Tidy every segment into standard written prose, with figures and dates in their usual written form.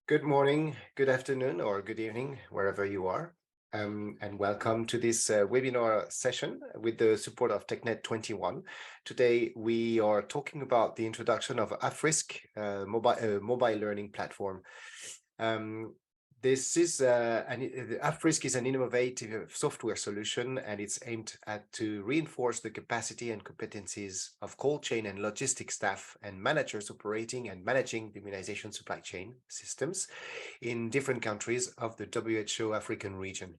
Good morning, good afternoon, or good evening, wherever you are. And welcome to this webinar session with the support of TechNet 21. Today, we are talking about the introduction of AFRiSC mobile learning platform. This is AFRiSC is an innovative software solution, and it's aimed to reinforce the capacity and competencies of cold chain and logistics staff and managers operating and managing the immunization supply chain systems in different countries of the WHO African region.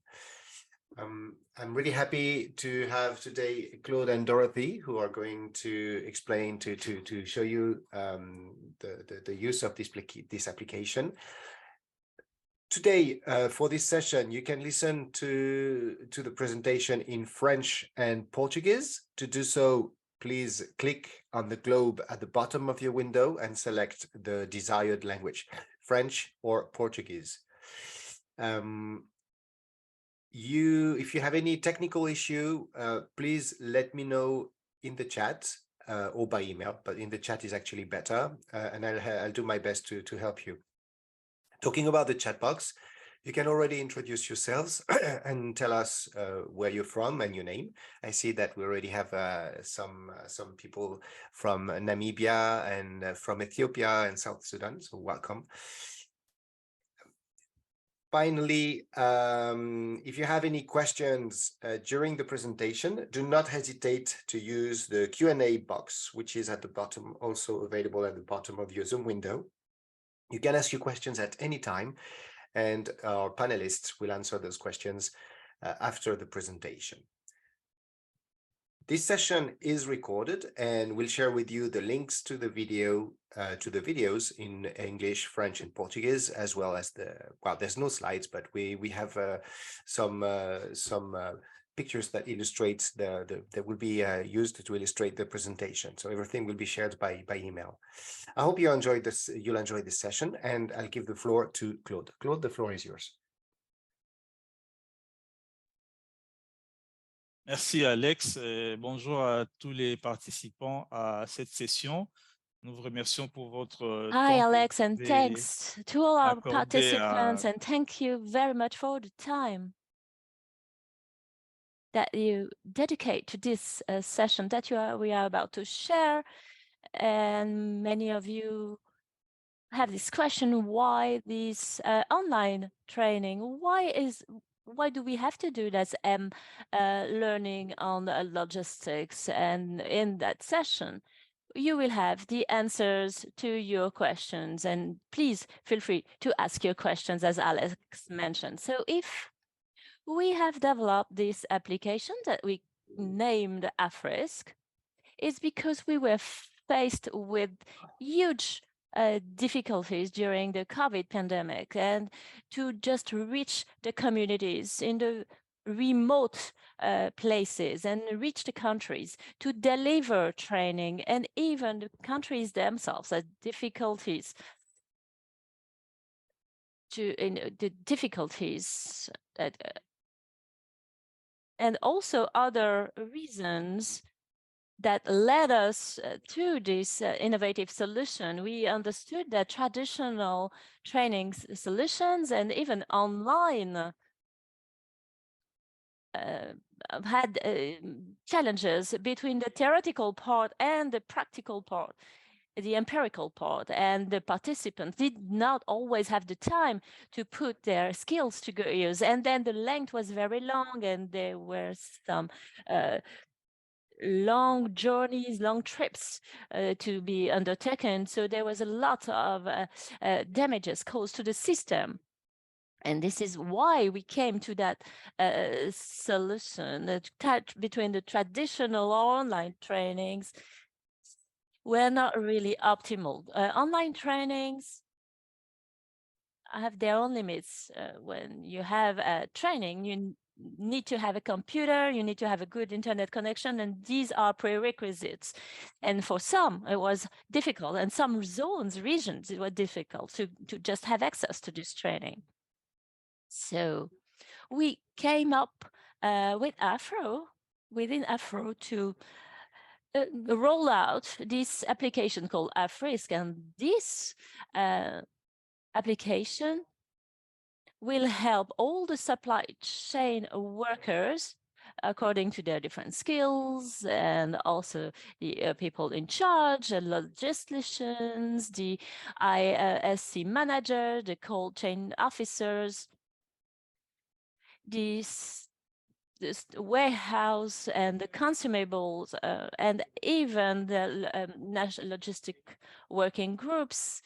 I'm really happy to have today Claude and Dorothy, who are going to explain to show you the use of this application. Today, for this session, you can listen to the presentation in French and Portuguese. To do so, please click on the globe at the bottom of your window and select the desired language, French or Portuguese. If you have any technical issue, please let me know in the chat or by email, but in the chat is actually better, and I'll do my best to help you. Talking about the chat box, you can already introduce yourselves and tell us where you're from and your name. I see that we already have some people from Namibia and from Ethiopia and South Sudan, so welcome. Finally, if you have any questions during the presentation, do not hesitate to use the Q&A box, which is at the bottom, also available at the bottom of your Zoom window. You can ask your questions at any time, and our panelists will answer those questions after the presentation. This session is recorded, and we'll share with you the links to the videos in English, French, and Portuguese, as well as there's no slides, but we have some pictures that illustrate that will be used to illustrate the presentation. So everything will be shared by email. I hope you'll enjoy this session, and I'll give the floor to Claude. Claude, the floor is yours. Merci Alex. Bonjour à tous les participants à cette session. Nous vous remercions pour votre Hi, temps Alex, and thanks to all our participants, and thank you very much for the time that you dedicate to this session that we are about to share. And many of you have this question: why this online training? Why do we have to do that learning on logistics? And in that session, you will have the answers to your questions, and please feel free to ask your questions, as Alex mentioned. So if we have developed this application that we named AFRiSC, it's because we were faced with huge difficulties during the COVID pandemic, and to just reach the communities in the remote places and reach the countries to deliver training, and even the countries themselves had difficulties and also other reasons that led us to this innovative solution. We understood that traditional training solutions and even online had challenges between the theoretical part and the practical part, the empirical part, and the participants did not always have the time to put their skills to good use. And then the length was very long, and there were some long journeys, long trips to be undertaken. So there was a lot of damages caused to the system. And this is why we came to that solution, that between the traditional online trainings were not really optimal. Online trainings have their own limits. When you have training, you need to have a computer, you need to have a good internet connection, and these are prerequisites. And for some, it was difficult, and some regions, it was difficult to just have access to this training. So we came up within AFRO to roll out this application called AFRiSC, and this application will help all the supply chain workers according to their different skills, and also the people in charge, the logisticians, the AFRiSC manager, the cold chain officers, this warehouse and the consumables, and even the national logistic working groups.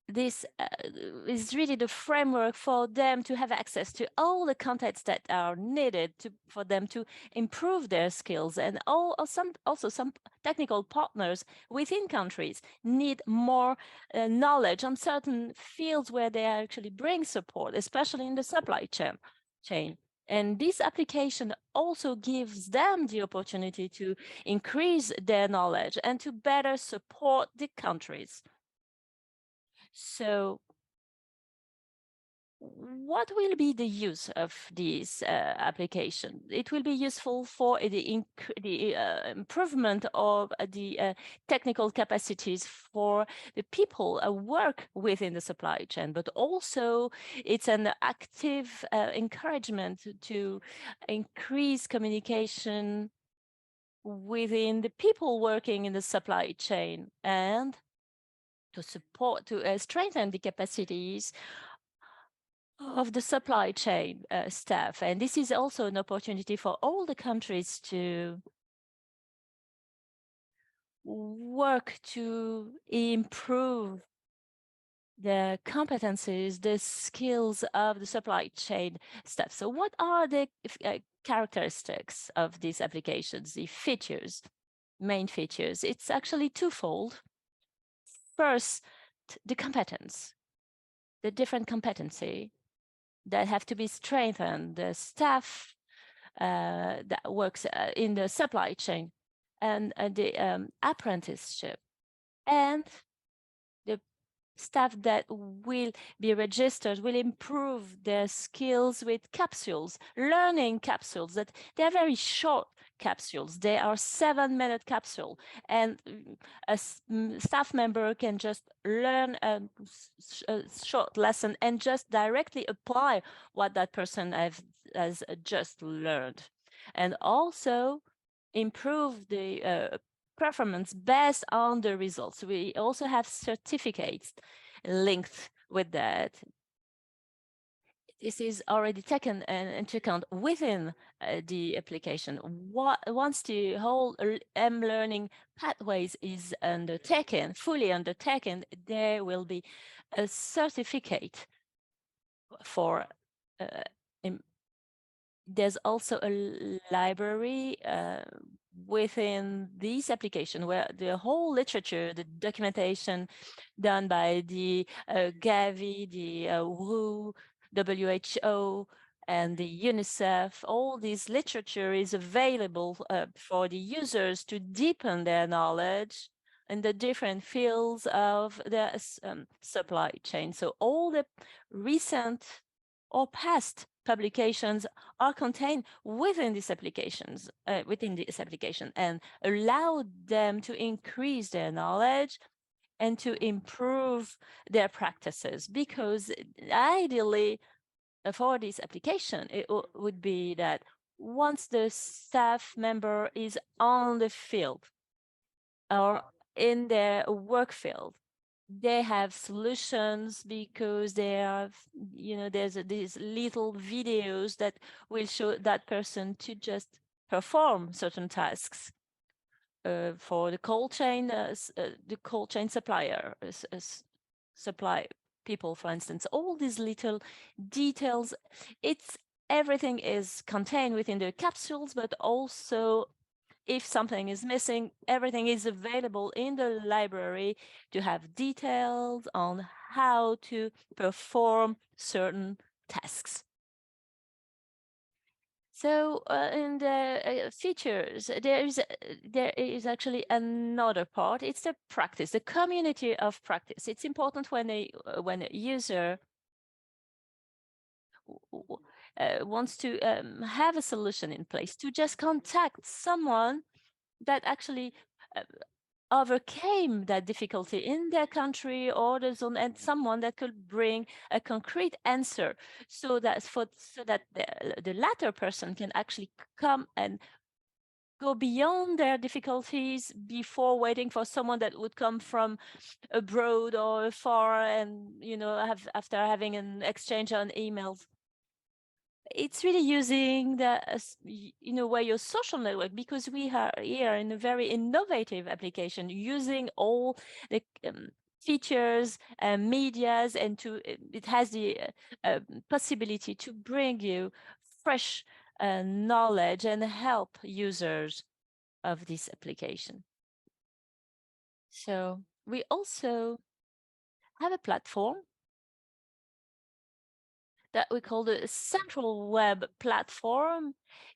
This is really the framework for them to have access to all the contents that are needed for them to improve their skills. And also some technical partners within countries need more knowledge on certain fields where they actually bring support, especially in the supply chain. And this application also gives them the opportunity to increase their knowledge and to better support the countries. So what will be the use of this application? It will be useful for the improvement of the technical capacities for the people work within the supply chain, but also it's an active encouragement to increase communication within the people working in the supply chain, and to support, to strengthen the capacities of the supply chain staff. And this is also an opportunity for all the countries to work to improve the competencies, the skills of the supply chain staff. So what are the characteristics of these applications, the features, main features? It's actually twofold. First, the competence, the different competency that have to be strengthened, the staff that works in the supply chain, and the apprenticeship, and the staff that will be registered will improve their skills with capsules, learning capsules, that they're very short capsules. They are 7-minute capsule, and a staff member can just learn a short lesson and just directly apply what that person has just learned, and also improve the performance based on the results. We also have certificates linked with that. This is already taken into account within the application. Once the whole learning pathways is undertaken, fully undertaken, there will be a certificate for there's also a library within this application where the whole literature, the documentation done by the Gavi, the WHO, and the UNICEF, all this literature is available for the users to deepen their knowledge in the different fields of the supply chain. So all the recent or past publications are contained within these applications, and allow them to increase their knowledge and to improve their practices. Because ideally, for this application, it would be that once the staff member is on the field or in their work field, they have solutions, because they have, there's these little videos that will show that person to just perform certain tasks for the cold chain supplier, supply people, for instance. All these little details, everything is contained within the capsules, but also if something is missing, everything is available in the library to have details on how to perform certain tasks. So in the features, there is actually another part. It's the practice, the community of practice. It's important when a user wants to have a solution in place, to just contact someone that actually overcame that difficulty in their country or the zone, and someone that could bring a concrete answer, so that the latter person can actually come and go beyond their difficulties before waiting for someone that would come from abroad or far, and after having an exchange on emails. It's really using where your social network, because we are here in a very innovative application, using all the features and medias, and it has the possibility to bring you fresh knowledge and help users of this application. So we also have a platform that we call the Central Web Platform.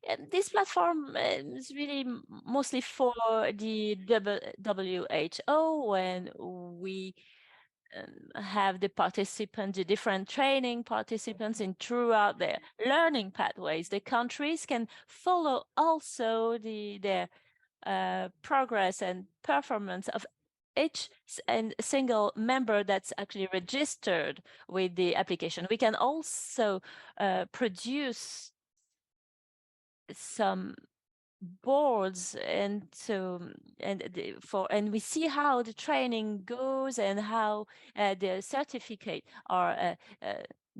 And this platform is really mostly for the WHO, when we have the participants, the different training participants throughout their learning pathways. The countries can follow also their progress and performance of each single member that's actually registered with the application. We can also produce some boards, and we see how the training goes and how the certificate are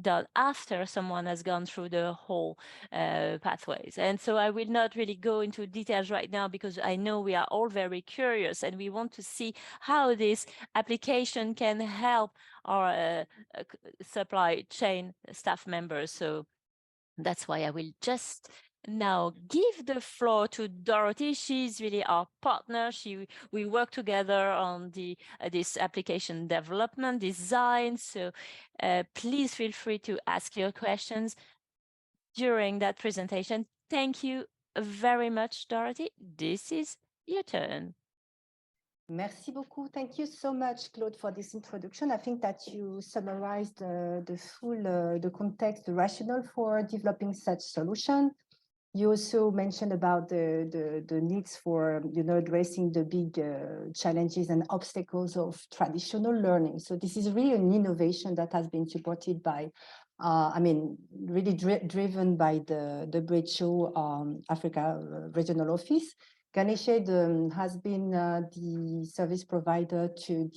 done after someone has gone through the whole pathways. And so I will not really go into details right now, because I know we are all very curious and we want to see how this application can help our supply chain staff members. So that's why I will just now give the floor to Dorothy. She's really our partner. We work together on this application development design. So please feel free to ask your questions during that presentation. Thank you very much, Dorothy. This is your turn. Merci beaucoup. Thank you so much, Claude, for this introduction. I think that you summarized the full the context, the rationale for developing such solution. You also mentioned about the needs for addressing the big challenges and obstacles of traditional learning. So this is really an innovation that has been supported by, really driven by the WHO Africa Regional Office. Ganeshed has been the service provider to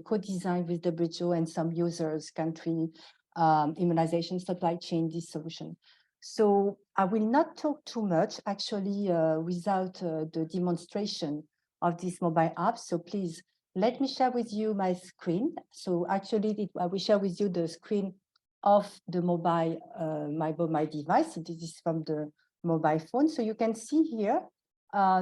co-design with WHO and some users, country immunization supply chain, this solution. So I will not talk too much, actually, without the demonstration of this mobile app. So please let me share with you my screen. So actually, I will share with you the screen of the mobile, my device. So this is from the mobile phone. So you can see here,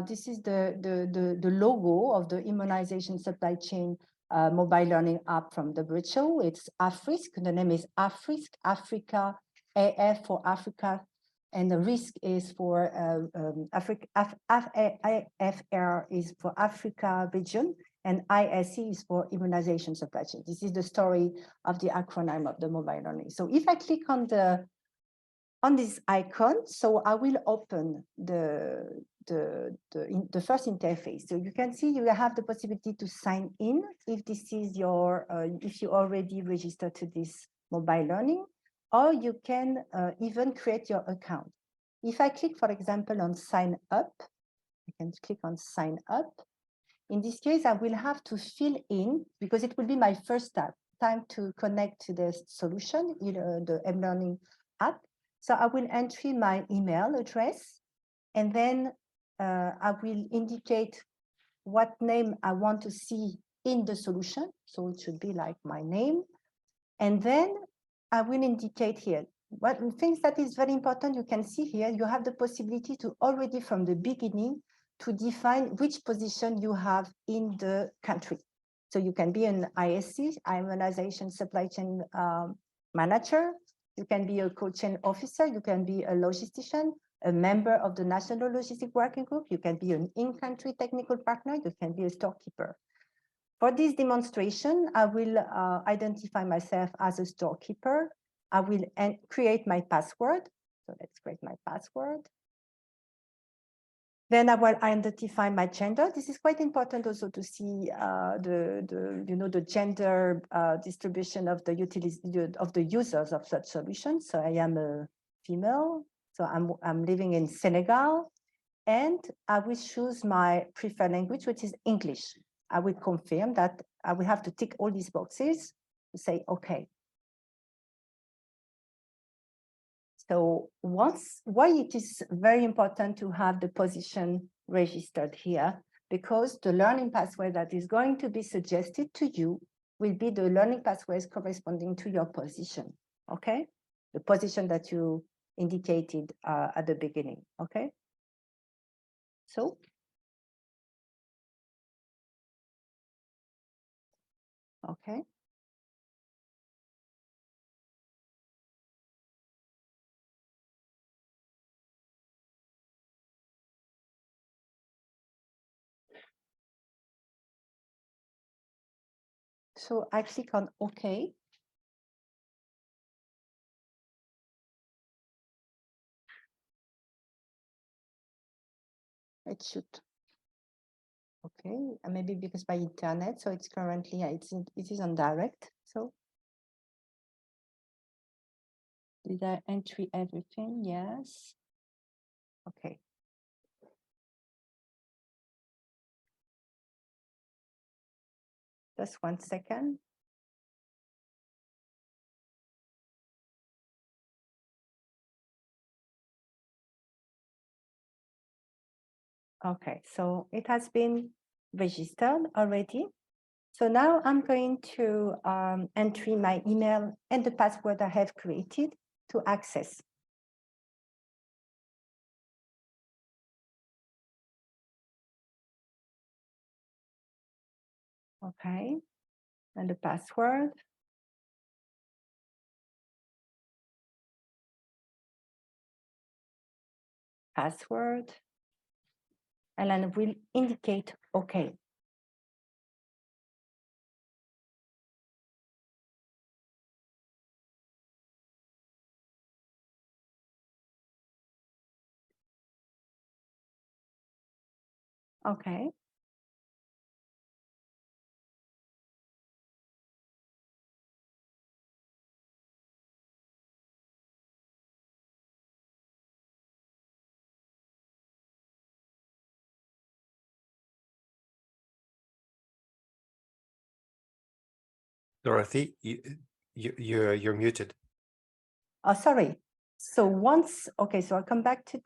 this is the logo of the immunization supply chain mobile learning app from WHO. It's AFRiSC. The name is AFRiSC, Africa, AF for Africa, and the risk is for Africa. AFR is for Africa region, and ISC is for immunization supply chain. This is the story of the acronym of the mobile learning. So if I click on this icon, so I will open the first interface. So you can see you have the possibility to sign in if this is your if you already registered to this mobile learning, or you can even create your account. If I click, for example, on sign up, I can click on sign up. In this case, I will have to fill in, because it will be my first time to connect to the solution, the mLearning app. So I will enter my email address, and then I will indicate what name I want to see in the solution. So it should be like my name. And then I will indicate here what things that is very important. You can see here, you have the possibility to already from the beginning to define which position you have in the country. So you can be an ISC, immunization supply chain manager. You can be a cold chain officer. You can be a logistician, a member of the National Logistic Working Group. You can be an in-country technical partner. You can be a storekeeper. For this demonstration, I will identify myself as a storekeeper. I will create my password. So let's create my password. Then I will identify my gender. This is quite important also to see the gender distribution of the users of such solutions. So I am a female, so I'm living in Senegal, and I will choose my preferred language, which is English. I will confirm that I will have to tick all these boxes to say okay. So why it is very important to have the position registered here, because the learning pathway that is going to be suggested to you will be the learning pathways corresponding to your position, okay? The position that you indicated at the beginning, okay? So, okay. So I click on OK. It should. Okay, and maybe because by internet, so it's currently, it is on direct. So did I entry everything? Yes. Okay. Just 1 second. Okay, so it has been registered already. So now I'm going to enter my email and the password I have created to access. Okay, and the password. Password. And then we'll indicate OK. Okay. Dorothy, you're muted. Oh, sorry. So once, okay, so I'll come back to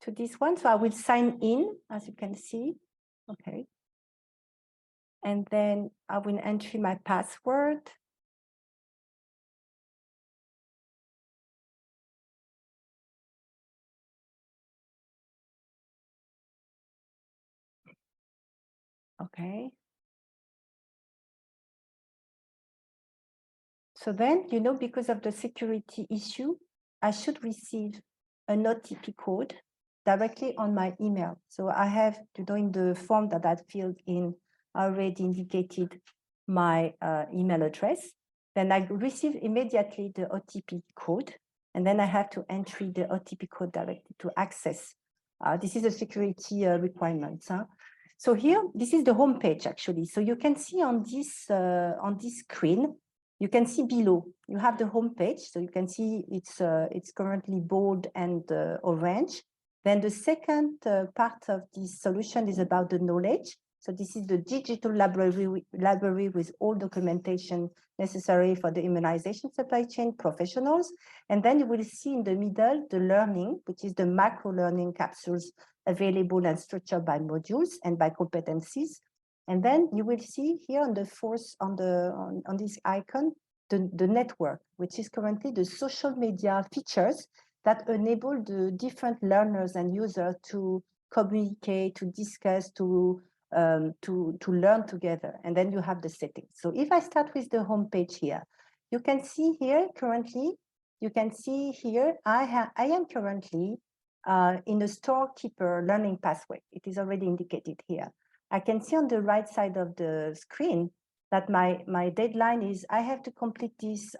this one. So I will sign in, as you can see. Okay. And then I will enter my password. Okay. So then, because of the security issue, I should receive an OTP code directly on my email. So I have, in the form that I filled in, I already indicated my email address. Then I receive immediately the OTP code, and then I have to enter the OTP code directly to access. This is a security requirement. Huh? So here, this is the home page actually. So you can see on this screen, you can see below, you have the home page. So you can see it's currently bold and orange. Then the second part of this solution is about the knowledge. So this is the digital library with all documentation necessary for the immunization supply chain professionals. And then you will see in the middle, the learning, which is the macro learning capsules available and structured by modules and by competencies. And then you will see here on the fourth, on this icon, the network, which is currently the social media features that enable the different learners and users to communicate, to discuss, to learn together. And then you have the settings. So if I start with the home page here, you can see here currently, you can see here, I am currently in a storekeeper learning pathway. It is already indicated here. I can see on the right side of the screen that my deadline is I have to complete these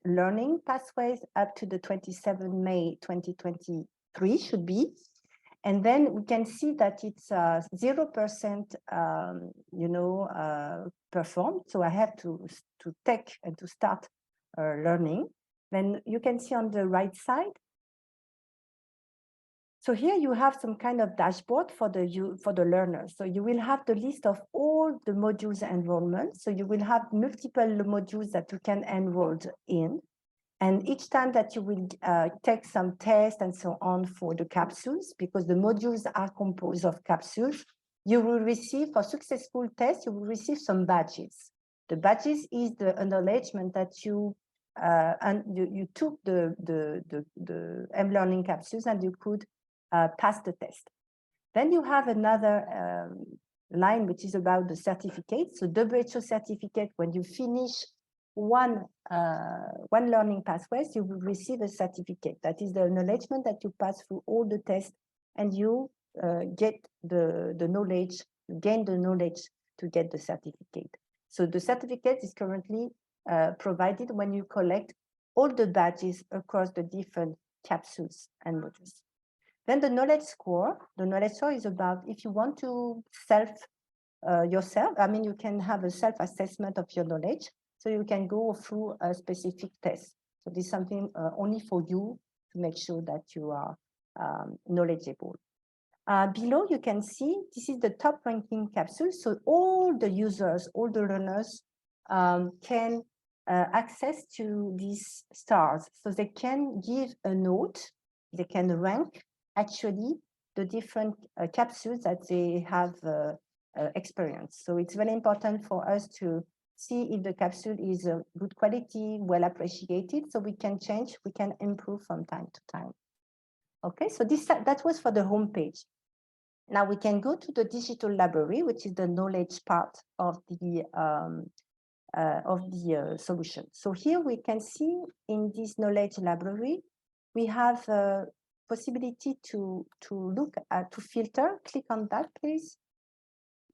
learning pathways up to the 27 May 2023 should be. And then we can see that it's 0%, performed. So I have to take and to start learning. Then you can see on the right side. So here you have some kind of dashboard for the learners. So you will have the list of all the modules enrollment. So you will have multiple modules that you can enroll in. And each time that you will take some tests and so on for the capsules, because the modules are composed of capsules, you will receive, for successful tests, you will receive some badges. The badges is the acknowledgement that you took the M-learning capsules and you could pass the test. Then you have another line, which is about the certificate. So WHO certificate, when you finish one learning pathways, you will receive a certificate. That is the acknowledgement that you pass through all the tests and you get the knowledge, gain the knowledge to get the certificate. So the certificate is currently provided when you collect all the badges across the different capsules and modules. Then the knowledge score is about if you want to yourself, I mean, you can have a self-assessment of your knowledge. So you can go through a specific test. So this is something only for you to make sure that you are knowledgeable. Below, you can see this is the top ranking capsule. So all the users, all the learners can access to these stars. So they can give a note, they can rank actually the different capsules that they have experienced. So it's very important for us to see if the capsule is good quality, well appreciated, so we can change, we can improve from time to time. Okay, so that was for the home page. Now we can go to the digital library, which is the knowledge part of the solution. So here we can see in this knowledge library, we have a possibility to look at, to filter. Click on that, please.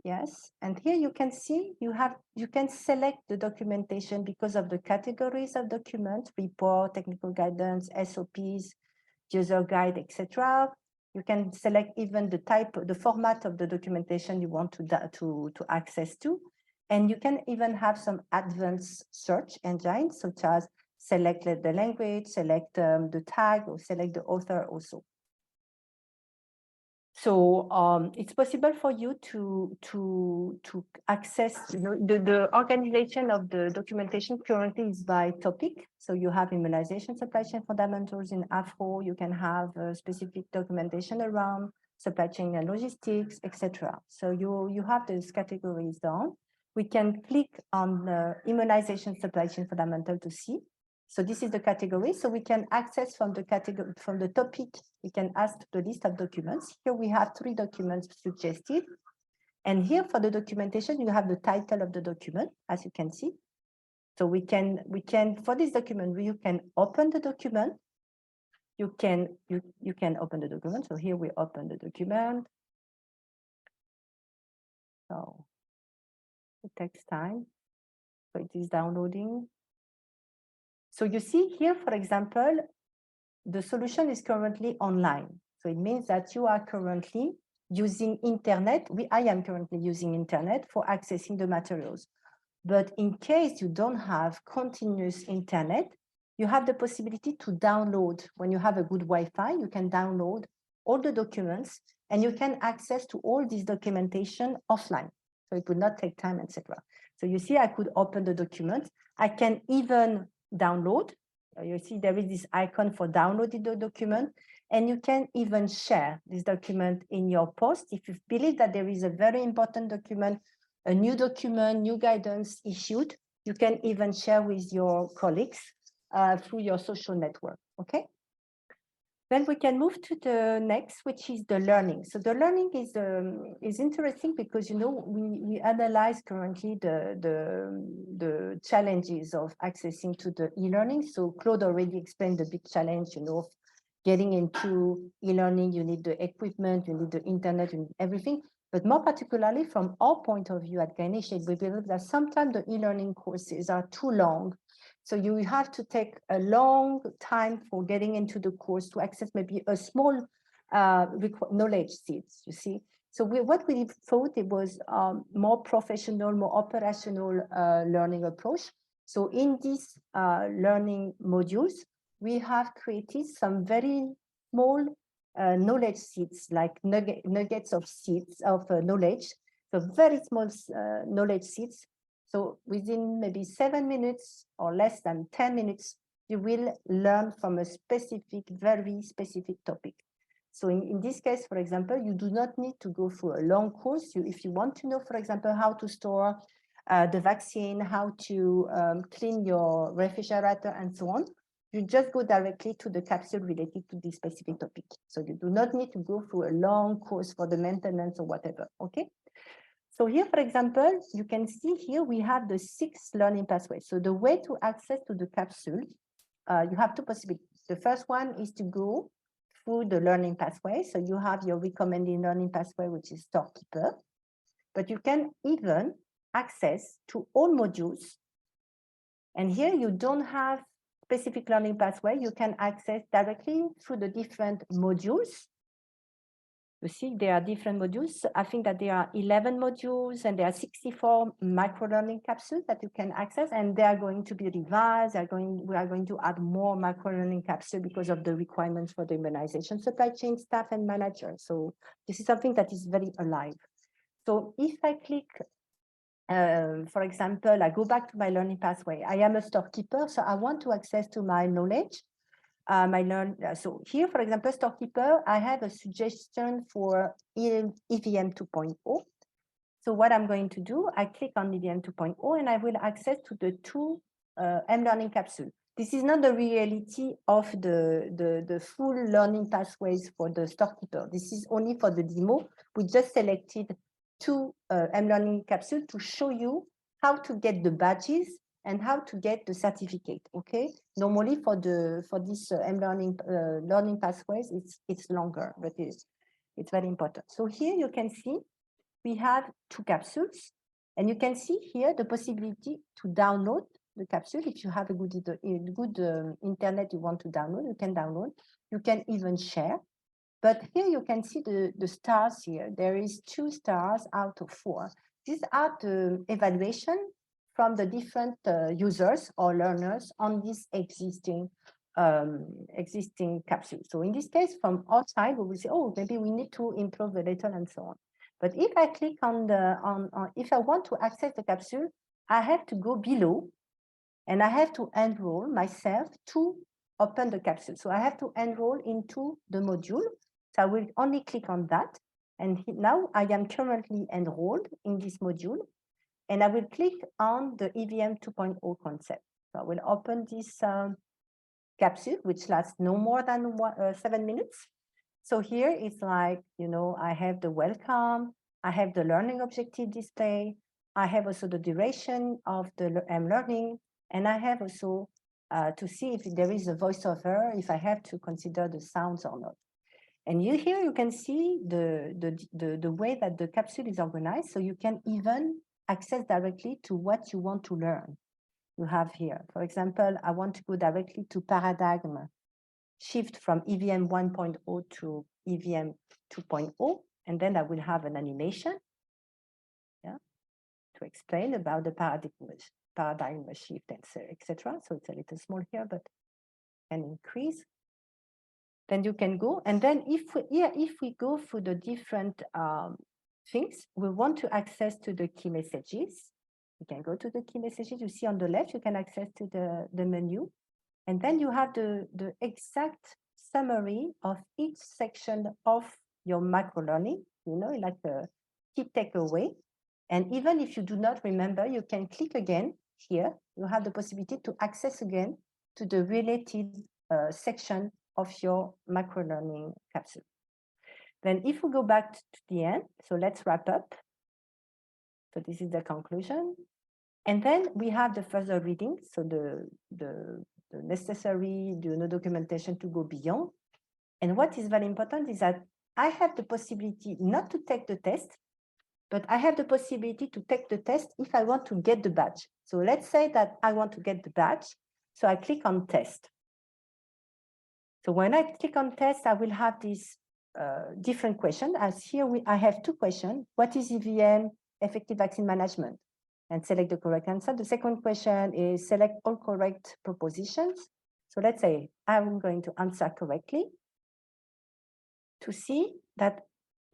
Yes, and here you can see you can select the documentation because of the categories of documents: report, technical guidance, SOPs, user guide, etc. You can select even the type, the format of the documentation you want to access to, and you can even have some advanced search engines, such as select the language, select the tag, or select the author also. So it's possible for you to access, the organization of the documentation currently is by topic. So you have immunization supply chain fundamentals in AFRO. You can have specific documentation around supply chain and logistics, etc. So you have those categories down. We can click on the immunization supply chain fundamental to see. So this is the category. So we can access from the category, from the topic, we can ask the list of documents. Here we have 3 documents suggested. And here for the documentation, you have the title of the document, as you can see. So we can, for this document, you can open the document. You can open the document. So here we open the document. So it takes time. So it is downloading. So you see here, for example, the solution is currently online. So it means that you are currently using internet. I am currently using internet for accessing the materials. But in case you don't have continuous internet, you have the possibility to download. When you have a good Wi-Fi, you can download all the documents and you can access to all this documentation offline. So it would not take time, etc. So you see, I could open the document. I can even download. You see there is this icon for downloading the document, and you can even share this document in your post. If you believe that there is a very important document, a new document, new guidance issued, you can even share with your colleagues through your social network, okay? Then we can move to the next, which is the learning. So the learning is interesting because, we analyze currently the challenges of accessing to the e-learning. So Claude already explained the big challenge, of getting into e-learning. You need the equipment, you need the internet, you need everything. But more particularly from our point of view at Gaineshade, we believe that sometimes the e-learning courses are too long. So you have to take a long time for getting into the course to access maybe a small knowledge seeds, you see. So what we thought it was more professional, more operational learning approach. So in these learning modules, we have created some very small knowledge seeds, like nuggets of seeds of knowledge. So very small knowledge seeds. So within maybe 7 minutes or less than 10 minutes, you will learn from a specific, very specific topic. So in this case, for example, you do not need to go through a long course. If you want to know, for example, how to store the vaccine, how to clean your refrigerator and so on, you just go directly to the capsule related to this specific topic. So you do not need to go through a long course for the maintenance or whatever, okay? So here, for example, you can see here we have the 6 learning pathways. So the way to access to the capsule, you have 2 possibilities. The first one is to go through the learning pathway. So you have your recommended learning pathway, which is Storekeeper, but you can even access to all modules. And here you don't have specific learning pathway. You can access directly through the different modules. You see, there are different modules. I think that there are 11 modules and there are 64 micro-learning capsules that you can access, and they are going to be revised. We are going to add more micro-learning capsules because of the requirements for the immunization supply chain staff and managers. So this is something that is very alive. So if I click, for example, I go back to my learning pathway. I am a storekeeper, so I want to access to my knowledge. So here, for example, Storekeeper, I have a suggestion for EVM 2.0. So what I'm going to do, I click on EVM 2.0 and I will access to the 2 M-learning capsules. This is not the reality of the full learning pathways for the Storekeeper. This is only for the demo. We just selected 2 M-learning capsules to show you how to get the badges and how to get the certificate. Okay, normally for this M-learning learning pathways, it's longer, but it's very important. So here you can see we have 2 capsules, and you can see here the possibility to download the capsule. If you have a good internet you want to download, you can download. You can even share. But here you can see the stars here. There is 2 stars out of 4. These are the evaluation from the different users or learners on this existing capsule. So in this case, from our side, we will say, oh, maybe we need to improve a little and so on. But if I click on if I want to access the capsule, I have to go below and I have to enroll myself to open the capsule. So I have to enroll into the module. So I will only click on that. And now I am currently enrolled in this module. And I will click on the EVM 2.0 concept. So I will open this capsule, which lasts no more than 7 minutes. So here it's like, you know, I have the welcome, I have the learning objective display, I have also the duration of the learning, and I have also to see if there is a voiceover, if I have to consider the sounds or not. And here you can see the way that the capsule is organized, so you can even access directly to what you want to learn. You have here, for example, I want to go directly to paradigm shift from EVM 1.0 to EVM 2.0, and then I will have an animation, yeah, to explain about the paradigm shift, etc. So it's a little small here, but can increase. Then you can go, and then if we go through the different things, we want to access to the key messages. You can go to the key messages. You see on the left, you can access to the menu. And then you have the exact summary of each section of your macro learning, you know, like a key takeaway. And even if you do not remember, you can click again here. You have the possibility to access again to the related section of your macro learning capsule. Then if we go back to the end, so let's wrap up. So this is the conclusion. And then we have the further reading. So the necessary documentation to go beyond. And what is very important is that I have the possibility not to take the test, but I have the possibility to take the test if I want to get the badge. So let's say that I want to get the badge. So I click on test. So when I click on test, I will have this different questions. As here, I have two questions. What is EVM, effective vaccine management? And select the correct answer. The second question is select all correct propositions. So let's say I'm going to answer correctly. To see that,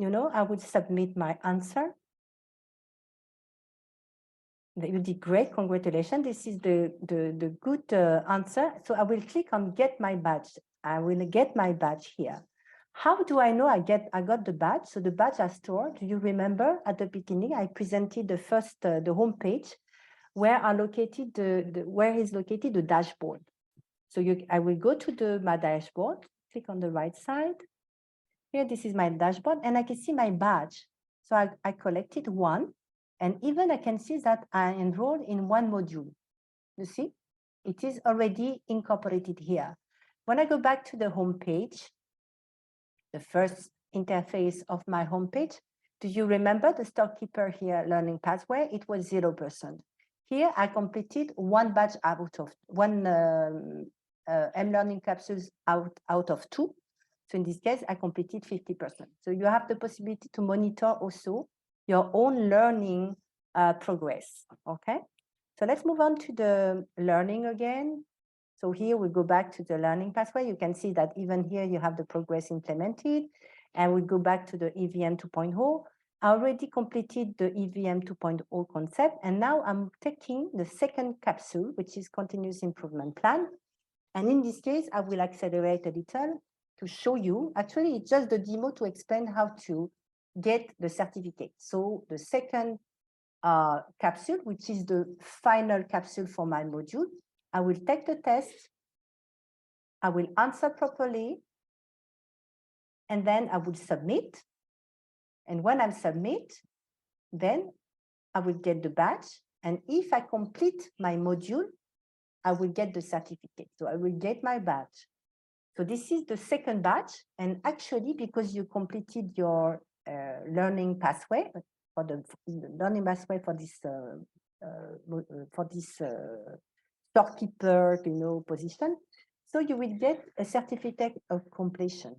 I would submit my answer. You did great, congratulations. This is the good answer. So I will click on get my badge. I will get my badge here. How do I know I got the badge? So the badge are stored. Do you remember at the beginning, I presented the first, the home page where are located where is located the dashboard. So I will go to my dashboard, click on the right side. Here, this is my dashboard, and I can see my badge. So I collected one, and even I can see that I enrolled in one module. You see, it is already incorporated here. When I go back to the home page, the first interface of my home page, do you remember the storekeeper here learning pathway? It was 0%. Here, I completed one badge out of one M-learning capsules out of 2. So in this case, I completed 50%. So you have the possibility to monitor also your own learning progress, okay? So let's move on to the learning again. So here we go back to the learning pathway. You can see that even here you have the progress implemented. And we go back to the EVM 2.0. I already completed the EVM 2.0 concept. And now I'm taking the second capsule, which is continuous improvement plan. And in this case, I will accelerate a little to show you. Actually, it's just the demo to explain how to get the certificate. So the second capsule, which is the final capsule for my module, I will take the test, I will answer properly, and then I will submit. And when I submit, then I will get the badge. And if I complete my module, I will get the certificate. So I will get my badge. So this is the second batch, and actually, because you completed your learning pathway for the learning pathway for this storekeeper, position, so you will get a certificate of completion.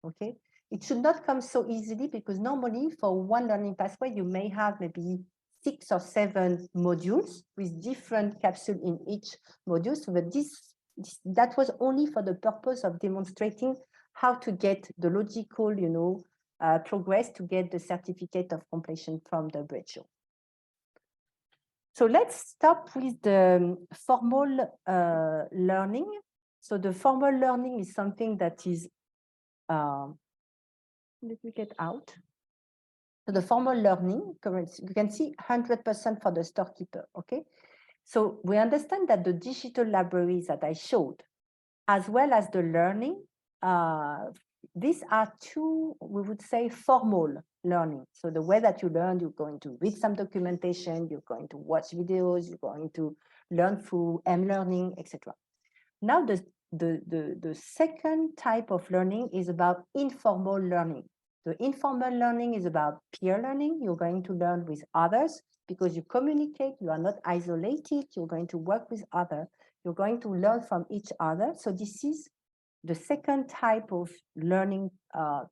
Okay, it should not come so easily because normally for one learning pathway you may have maybe 6 or 7 modules with different capsules in each module. So that was only for the purpose of demonstrating how to get the logical, progress to get the certificate of completion from the WHO. So let's start with the formal learning. So the formal learning is something that is, let me get out. So the formal learning, you can see 100% for the storekeeper, okay? So we understand that the digital libraries that I showed, as well as the learning, these are two, we would say, formal learning. So the way that you learn, you're going to read some documentation, you're going to watch videos, you're going to learn through M-learning, etc. Now, the second type of learning is about informal learning. The informal learning is about peer learning. You're going to learn with others because you communicate, you are not isolated, you're going to work with others, you're going to learn from each other. So this is the second type of learning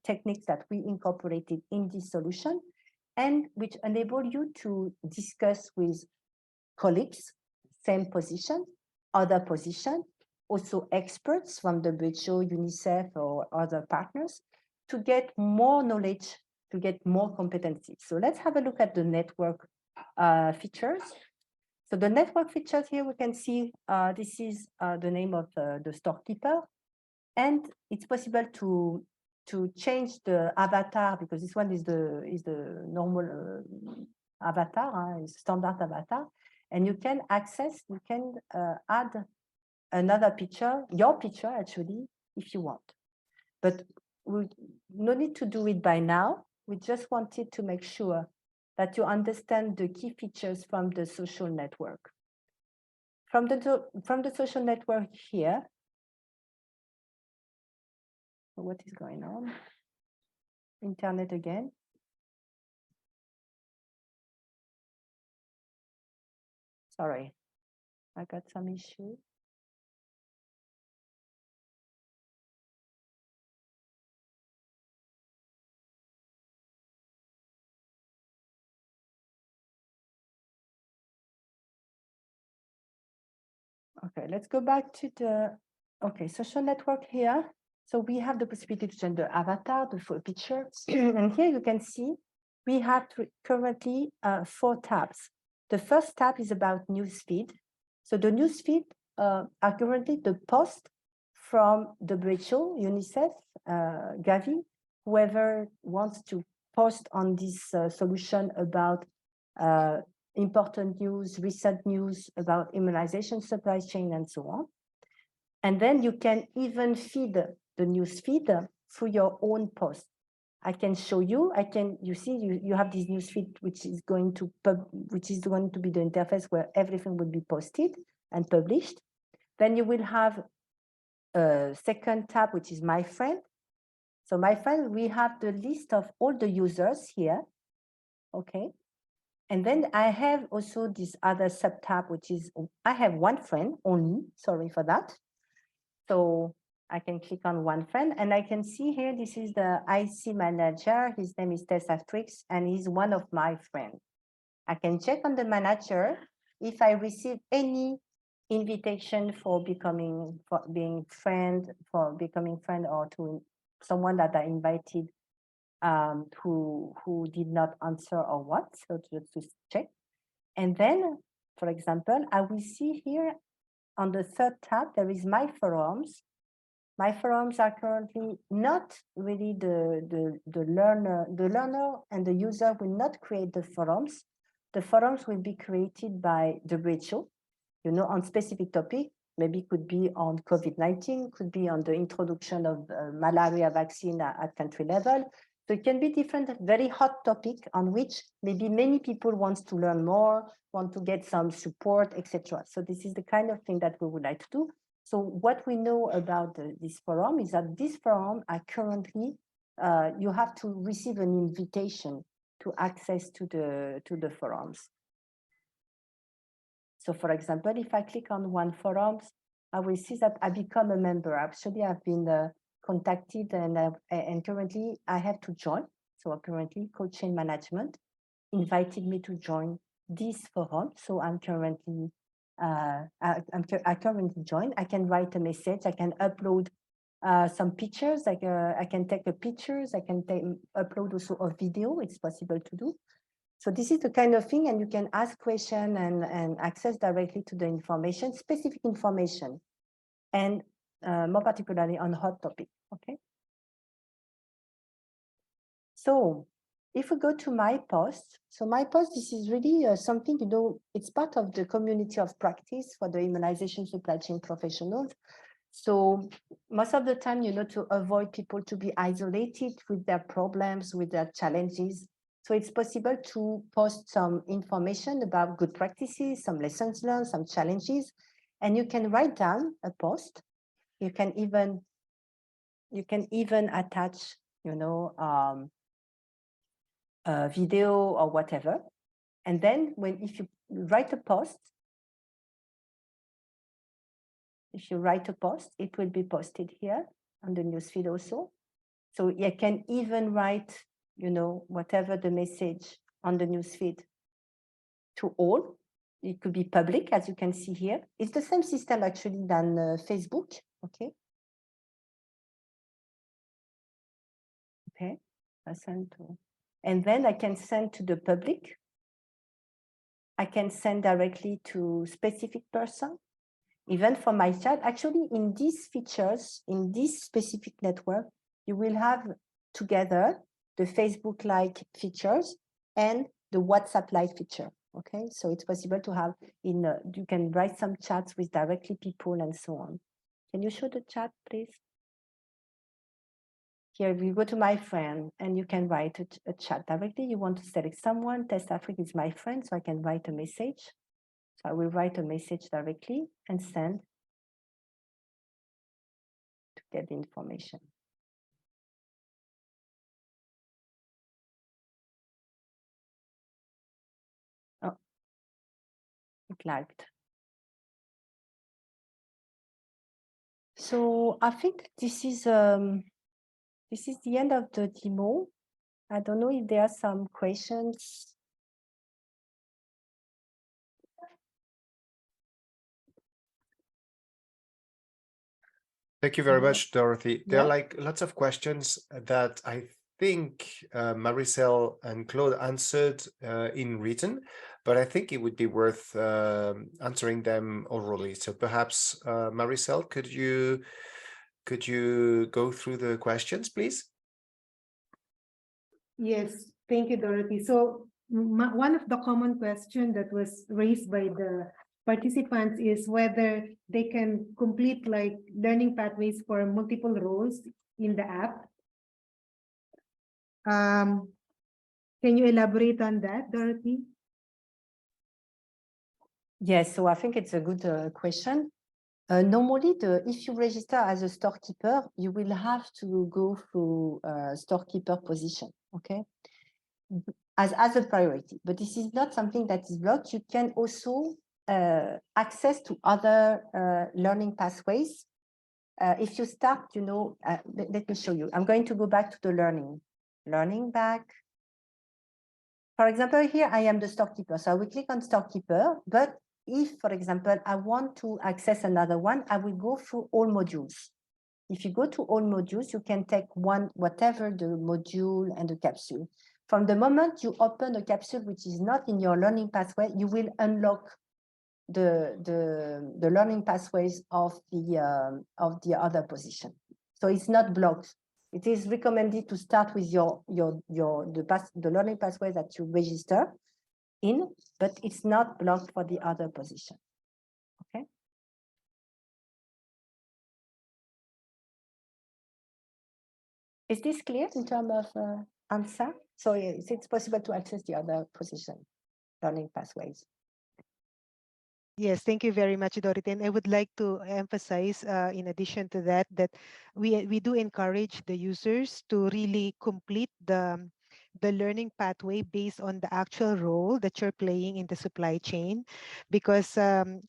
techniques that we incorporated in this solution, and which enable you to discuss with colleagues, same position, other position, also experts from the WHO, UNICEF, or other partners, to get more knowledge, to get more competencies. So let's have a look at the network features. So the network features here, we can see this is the name of the storekeeper. And it's possible to change the avatar, because this one is the normal avatar, is standard avatar. And you can access, you can add another picture, your picture actually, if you want. But we no need to do it by now. We just wanted to make sure that you understand the key features from the social network. From the social network here, what is going on? Internet again. Sorry, I got some issue. Okay, let's go back to the, okay, social network here. So we have the possibility to change the avatar, the full picture. And here you can see we have currently 4 tabs. The first tab is about newsfeed. So the newsfeed are currently the post from WHO, UNICEF, Gavi, whoever wants to post on this solution about important news, recent news about immunization, supply chain, and so on. And then you can even feed the news feed through your own post. I can show you, you see, you have this news feed, which is going to be the interface where everything will be posted and published. Then you will have a second tab, which is My Friend. So My Friend, we have the list of all the users here, okay? And then I have also this other sub tab, which is, I have one friend only, sorry for that. So I can click on one friend and I can see here, this is the IC manager. His name is AFRiSC and he's one of my friends. I can check on the manager if I receive any invitation for becoming friend or to someone that I invited who did not answer or what, so just to check. And then, for example, I will see here on the third tab, there is My Forums. My forums are currently not really the learner and the user will not create the forums. The forums will be created by the WHO, you know, on specific topic, maybe could be on COVID-19, could be on the introduction of malaria vaccine at country level. So it can be different, very hot topic on which maybe many people want to learn more, want to get some support, etc. So this is the kind of thing that we would like to do. So what we know about this forum is that this forum are currently, you have to receive an invitation to access to the forums. So for example, if I click on one forums, I will see that I become a member. Actually, I've been contacted and currently I have to join. So currently Cold Chain Management invited me to join this forum. So I'm currently, I currently joined. I can write a message. I can upload some pictures. I can take a pictures. I can upload also a video. It's possible to do. So this is the kind of thing, and you can ask questions and access directly to the information, specific information, and more particularly on hot topic, okay? So if we go to my post, so my post, this is really something, you know, it's part of the community of practice for the immunization supply chain professionals. So most of the time, you know, to avoid people to be isolated with their problems, with their challenges. So it's possible to post some information about good practices, some lessons learned, some challenges, and you can write down a post. You can even attach, you know, a video or whatever. And then if you write a post, it will be posted here on the newsfeed also. So you can even write, you know, whatever the message on the newsfeed to all. It could be public, as you can see here. It's the same system actually than Facebook, okay? Okay, I send to, and then I can send to the public. I can send directly to specific person. Even for my chat, actually in these features, in this specific network, you will have together the Facebook-like features and the WhatsApp-like feature, okay? So it's possible to have, you can write some chats with directly people and so on. Can you show the chat, please? Here we go to my friend and you can write a chat directly. You want to select someone, AFRiSC is my friend, so I can write a message. So I will write a message directly and send to get the information. Oh, it lagged. So I think this is the end of the demo. I don't know if there are some questions. Thank you very much, Dorothy. There are Yeah. like lots of questions that I think Maricel and Claude answered in written, but I think it would be worth answering them orally. So perhaps Maricel, could you go through the questions, please? Yes, thank you, Dorothy. So one of the common questions that was raised by the participants is whether they can complete like learning pathways for multiple roles in the app. Can you elaborate on that, Dorothy? Yes, so I think it's a good question. Normally, if you register as a storekeeper, you will have to go through storekeeper position, okay? As a priority, but this is not something that is blocked. You can also access to other learning pathways. If you start, you know, let me show you. I'm going to go back to the learning back. For example, here I am the storekeeper. So I will click on storekeeper, but if, for example, I want to access another one, I will go through all modules. If you go to all modules, you can take one, whatever the module and the capsule. From the moment you open a capsule which is not in your learning pathway, you will unlock the learning pathways of the other position. So it's not blocked. It is recommended to start with the learning pathway that you register in, but it's not blocked for the other position. Okay. Is this clear in terms of answer? So it's possible to access the other position learning pathways. Yes, thank you very much, Dorothy. And I would like to emphasize, in addition to that, that we do encourage the users to really complete the learning pathway based on the actual role that you're playing in the supply chain, because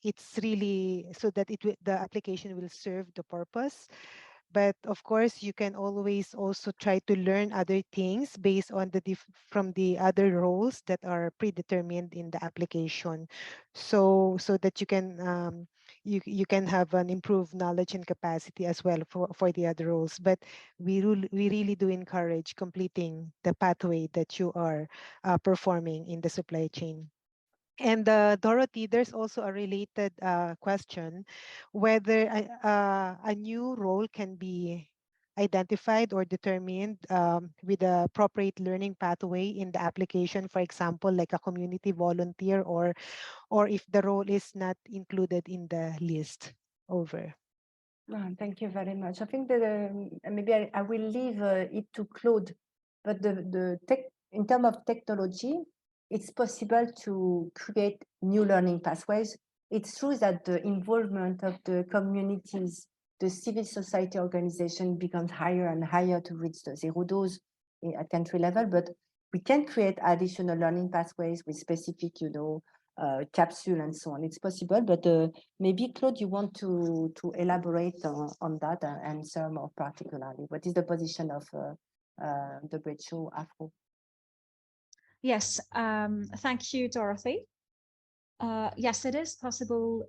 it's really so that the application will serve the purpose. But of course, you can always also try to learn other things based on from the other roles that are predetermined in the application, so that you can you can have an improved knowledge and capacity as well for the other roles. But we really do encourage completing the pathway that you are performing in the supply chain. And Dorothy, there's also a related question, whether a new role can be identified or determined with the appropriate learning pathway in the application, for example, like a community volunteer, or if the role is not included in the list. Over. Thank you very much. I think that maybe I will leave it to Claude, but in terms of technology, it's possible to create new learning pathways. It's true that the involvement of the communities, the civil society organization becomes higher and higher to reach the zero dose at country level, but we can create additional learning pathways with specific, capsule and so on. It's possible, but maybe Claude, you want to elaborate on that and answer more particularly. What is the position of WHO AFRO? Yes, thank you, Dorothy. Yes, it is possible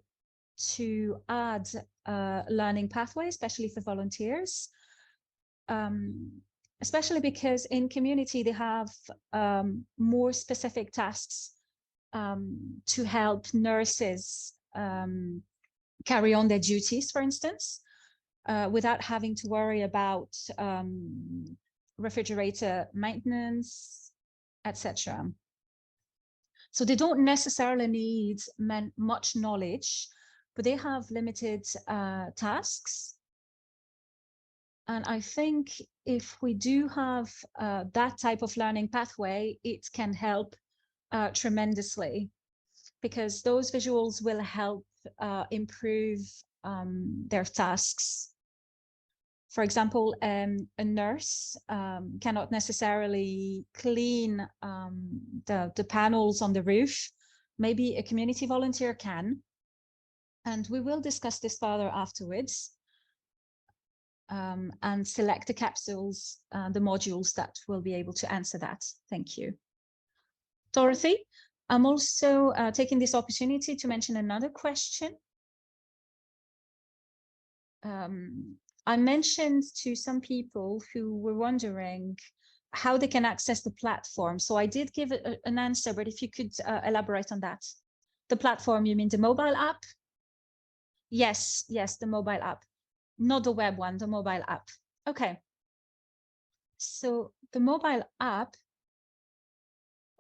to add learning pathways, especially for volunteers, especially because in community they have more specific tasks to help nurses carry on their duties, for instance, without having to worry about refrigerator maintenance, etc. So they don't necessarily need much knowledge, but they have limited tasks. And I think if we do have that type of learning pathway, it can help tremendously, because those visuals will help improve their tasks. For example, a nurse cannot necessarily clean the panels on the roof. Maybe a community volunteer can. And we will discuss this further afterwards and select the capsules, the modules that will be able to answer that. Thank you. Dorothy, I'm also taking this opportunity to mention another question. I mentioned to some people who were wondering how they can access the platform. So I did give an answer, but if you could elaborate on that. The platform, you mean the mobile app? Yes, the mobile app, not the web one, the mobile app. Okay. So the mobile app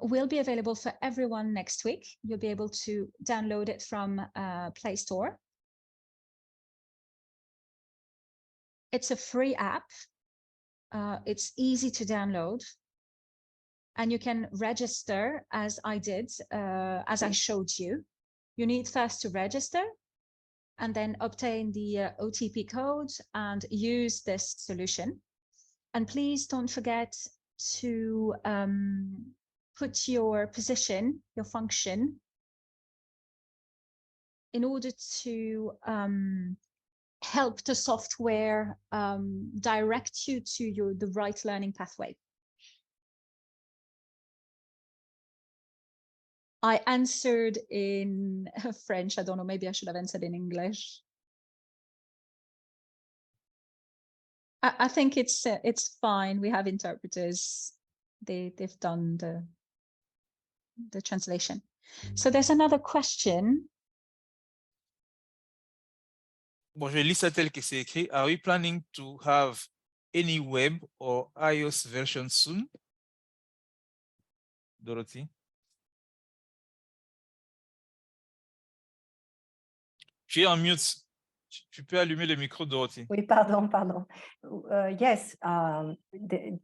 will be available for everyone next week. You'll be able to download it from Play Store. It's a free app. It's easy to download. And you can register as I did, as I showed you. You need first to register and then obtain the OTP code and use this solution. And please don't forget to put your position, your function, in order to help the software direct you to the right learning pathway. I answered in French. I don't know, maybe I should have answered in English. I think it's fine. We have interpreters. They've done the translation. So there's another question. Bon, je lis ça tel que c'est écrit. Are we planning to have any web or iOS version soon? Dorothy? Tu es en mute. Tu peux allumer le micro, Dorothy. Oui, pardon. Yes,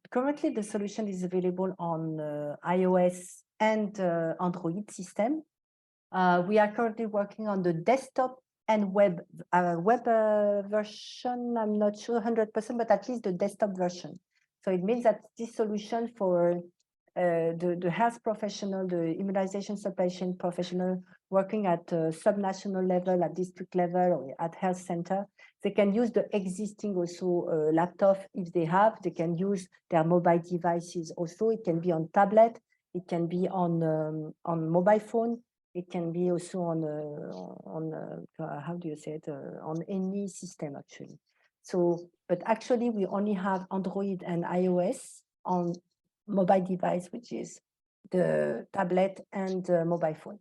currently the solution is available on iOS and Android system. We are currently working on the desktop and web version. I'm not sure 100%, but at least the desktop version. So it means that this solution for the health professional, the immunization supply chain professional working at subnational level, at district level, or at health center, they can use the existing also laptop if they have. They can use their mobile devices also. It can be on tablet. It can be on mobile phone. It can be also on how do you say it, on any system actually. So, but actually we only have Android and iOS on mobile device, which is the tablet and mobile phone.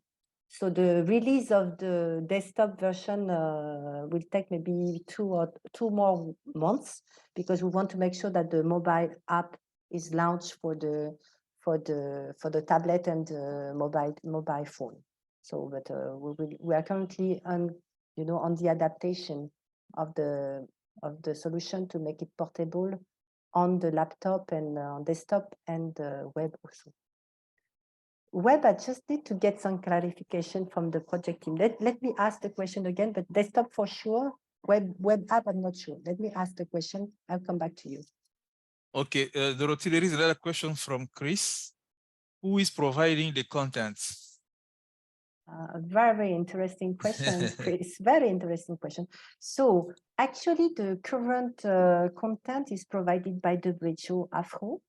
So the release of the desktop version will take maybe two more months, because we want to make sure that the mobile app is launched for the tablet and mobile phone. So, but we are currently on the adaptation of the solution to make it portable on the laptop and on desktop and web also. Web, I just need to get some clarification from the project team. Let me ask the question again, but desktop for sure. Web app, I'm not sure. Let me ask the question. I'll come back to you. Okay, Dorothy, there is another question from Chris. Who is providing the content? Very interesting question, Chris. Very interesting question. So actually, the current content is provided by the WHO AFRO.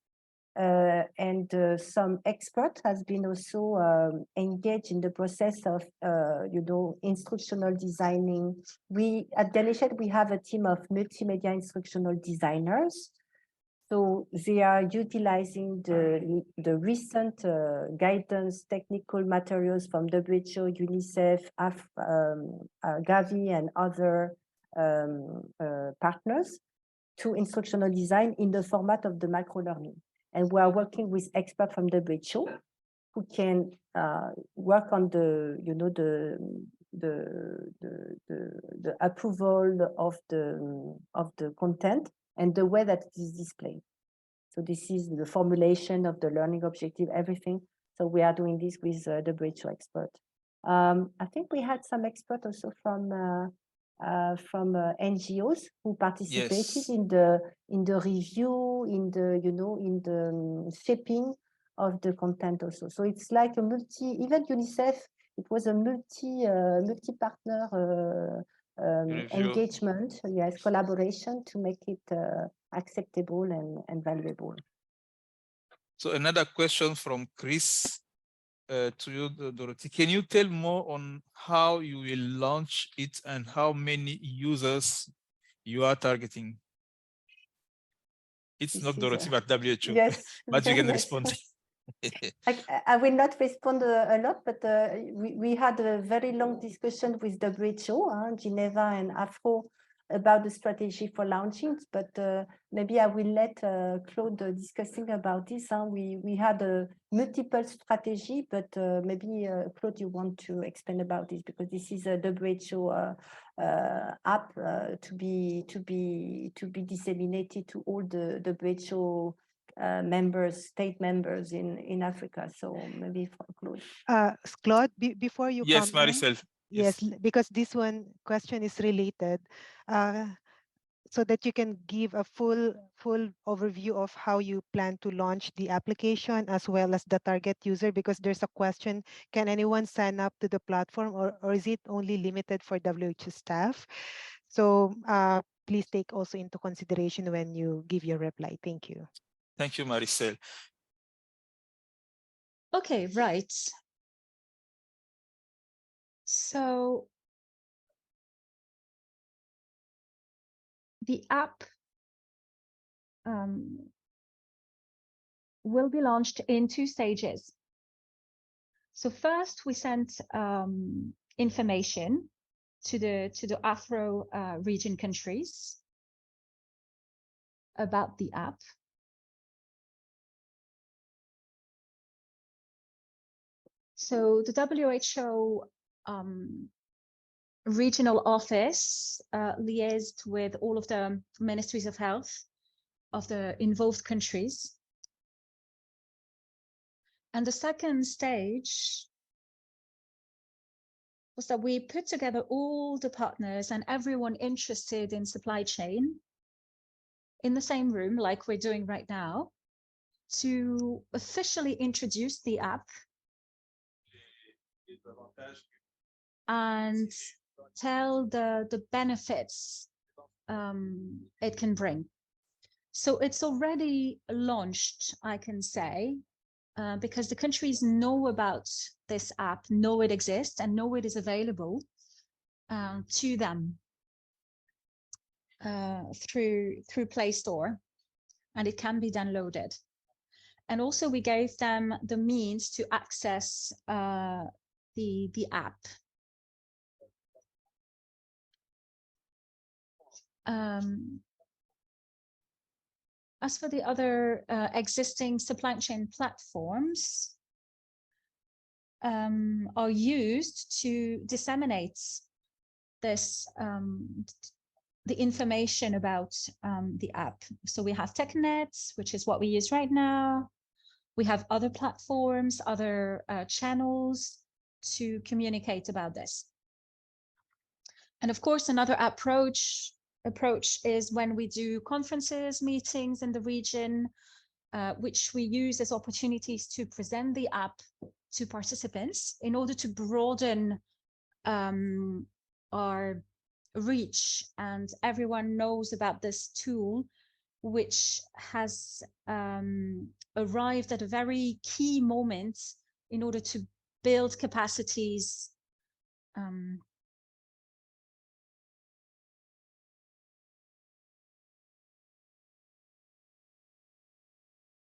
And some expert has been also engaged in the process of, instructional designing. We at Ganesha, we have a team of multimedia instructional designers. So they are utilizing the recent guidance, technical materials from WHO, UNICEF, Gavi, and other partners to instructional design in the format of the microlearning. And we are working with experts from the WHO who can work on the approval of the content and the way that it is displayed. So this is the formulation of the learning objective, everything. So we are doing this with the WHO expert. I think we had some experts also from NGOs who participated in the review, in the shaping of the content also. So it's like a even UNICEF, it was a multi-partner engagement, yes, collaboration to make it acceptable and valuable. So another question from Chris to you, Dorothy. Can you tell more on how you will launch it and how many users you are targeting? It's This not is Dorothy, but WHO. Yes. But you can Yes. respond. I will not respond a lot, but we had a very long discussion with WHO, Geneva and AFRO, about the strategy for launching. But maybe I will let Claude discussing about this. We had a multiple strategy, but maybe Claude, you want to explain about this, because this is a WHO app to be disseminated to all the WHO state members in Africa. So maybe for Claude. Claude, before you Yes, come in, Maricel. yes, because this one question is related, so that you can give a full overview of how you plan to launch the application as well as the target user, because there's a question, can anyone sign up to the platform, or is it only limited for WHO staff? So please take also into consideration when you give your reply. Thank you. Thank you, Maricel. Okay, right. So the app will be launched in 2 stages. So first, we sent information to the Afro region countries about the app. So the WHO regional office liaised with all of the ministries of health of the involved countries. And the second stage was that we put together all the partners and everyone interested in supply chain in the same room, like we're doing right now, to officially introduce the app and tell the benefits it can bring. So it's already launched, I can say, because the countries know about this app, know it exists, and know it is available to them through Play Store, and it can be downloaded. And also we gave them the means to access the app. As for the other existing supply chain platforms, are used to disseminate this the information about the app. So we have TechNet, which is what we use right now. We have other platforms, other channels to communicate about this. And of course, another approach is when we do conferences, meetings in the region, which we use as opportunities to present the app to participants in order to broaden our reach, and everyone knows about this tool, which has arrived at a very key moment in order to build capacities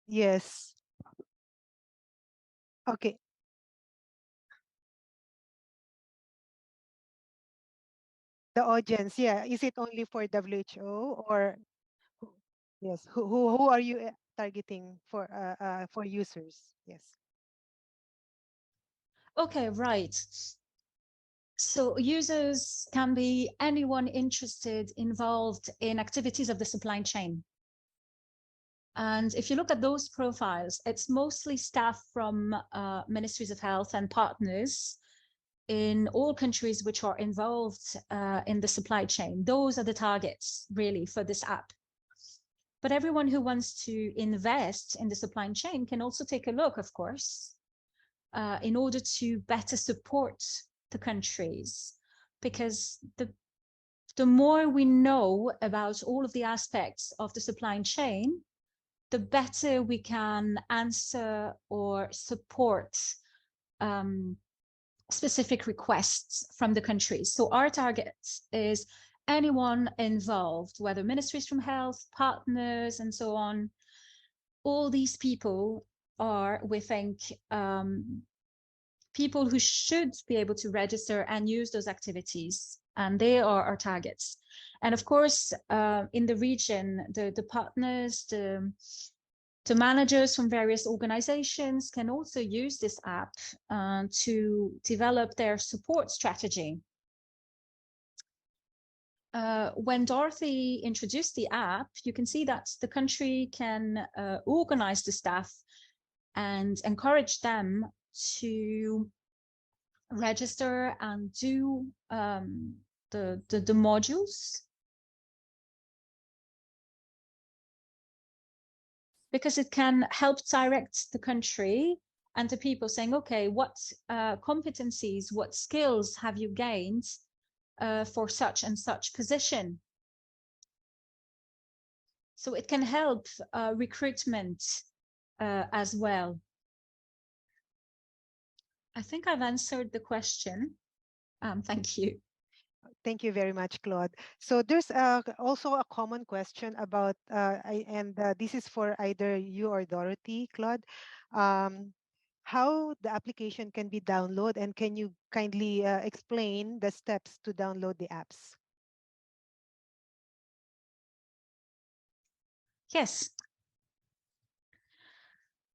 Yes. Okay. The audience, yeah. Is it only for WHO, or yes? Who are you targeting for users? Yes. Okay, right. So users can be anyone interested, involved in activities of the supply chain. And if you look at those profiles, it's mostly staff from ministries of health and partners in all countries which are involved in the supply chain. Those are the targets, really, for this app. But everyone who wants to invest in the supply chain can also take a look, of course, in order to better support the countries. Because the more we know about all of the aspects of the supply chain, the better we can answer or support specific requests from the countries. So our target is anyone involved, whether ministries from health, partners, and so on, all these people are, we think, people who should be able to register and use those activities, and they are our targets. And of course, in the region, the partners, the managers from various organizations can also use this app to develop their support strategy. When Dorothy introduced the app, you can see that the country can organize the staff and encourage them to register and do the modules, because it can help direct the country and the people, saying, okay, what competencies, what skills have you gained for such and such position? So it can help recruitment as well. I think I've answered the question. Thank you. Thank you very much, Claude. So there's also a common question about, this is for either you or Dorothy, Claude, how the application can be downloaded, and can you kindly explain the steps to download the apps? Yes.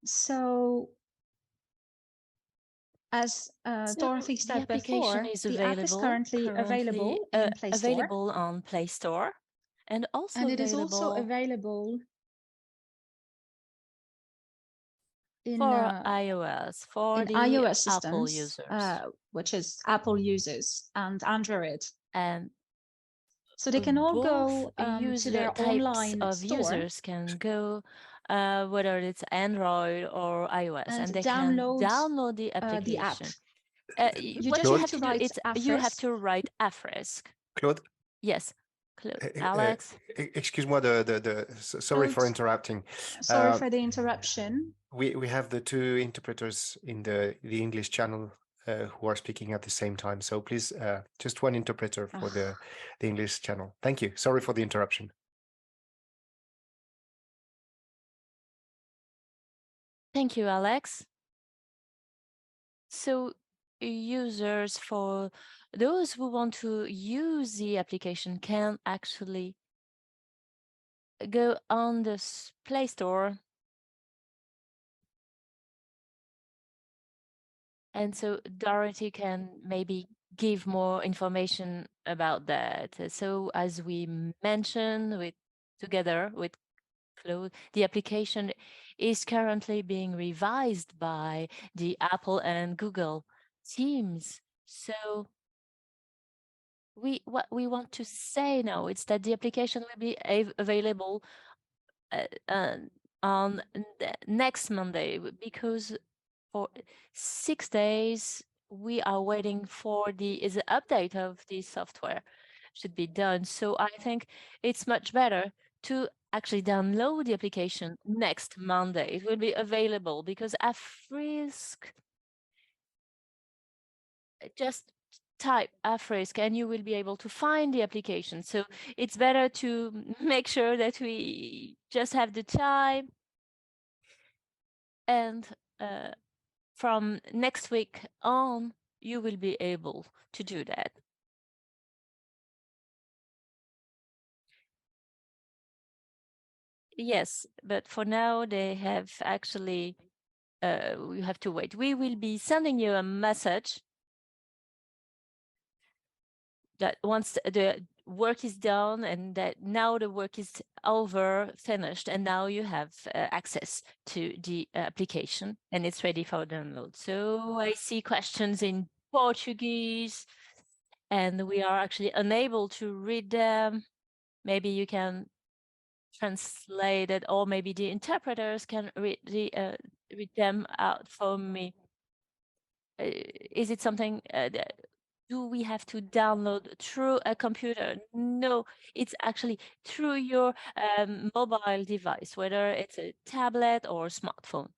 So, as Dorothy said before, the app is currently available in Play Store. Available on Play Store, and also it is also available for iOS, for the iOS Apple systems, users, which is Apple users, and Android. and so they can all go both to their types online of store users can go, whether it's Android or iOS, and they download can download the application. You what just you need have to to do, write it's you have to write AFRiSC. Claude? Yes, Claude. Alex? Excuse-moi, sorry for interrupting. Sorry for the interruption. We have the two interpreters in the English channel who are speaking at the same time. So please, just one interpreter for the English channel. Thank you. Sorry for the interruption. Thank you, Alex. So users, for those who want to use the application, can actually go on the Play Store. And so Dorothy can maybe give more information about that. So as we mentioned together with Claude, the application is currently being revised by the Apple and Google teams. So what we want to say now is that the application will be available on next Monday, because for 6 days we are waiting for the update of the software should be done. So I think it's much better to actually download the application next Monday. It will be available, because AFRiSC, just type AFRiSC and you will be able to find the application. So it's better to make sure that we just have the time, and from next week on, you will be able to do that. Yes, but for now, they have actually, we have to wait. We will be sending you a message that once the work is done, and that now the work is over, finished, and now you have access to the application and it's ready for download. So I see questions in Portuguese and we are actually unable to read them. Maybe you can translate it, or maybe the interpreters can read them out for me. Is it something that do we have to download through a computer? No, it's actually through your mobile device, whether it's a tablet or a smartphone.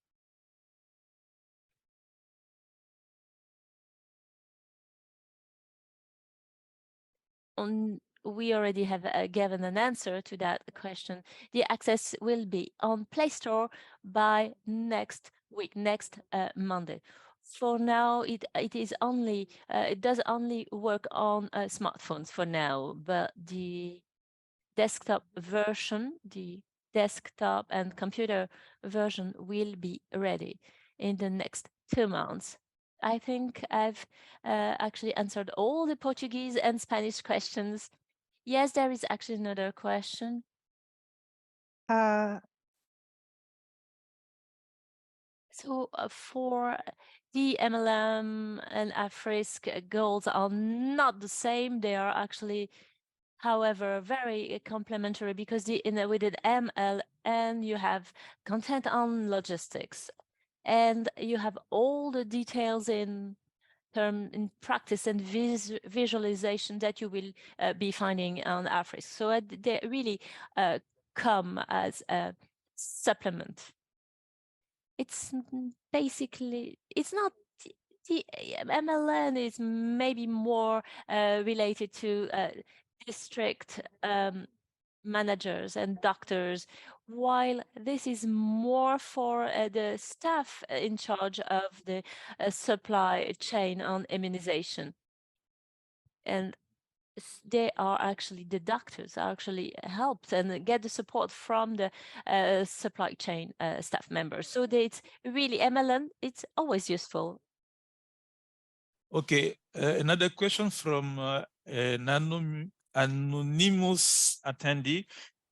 we already have given an answer to that question. The access will be on Play Store by next week, next Monday. For now, it is only it does only work on smartphones for now, but the desktop version, the desktop and computer version will be ready in the next 2 months. I think I've actually answered all the Portuguese and Spanish questions. Yes, there is actually another question. So for the MLM and AFRiSC goals are not the same. They are actually, however, very complementary because with the MLN you have content on logistics, and you have all the details in practice and visualization that you will be finding on AFRiSC. So they really come as a supplement. It's basically, it's not, the MLN is maybe more related to district managers and doctors, while this is more for the staff in charge of the supply chain on immunization. And they are actually, the doctors are actually helped and get the support from the supply chain staff members. So it's really MLN, it's always useful. Okay, another question from an anonymous attendee.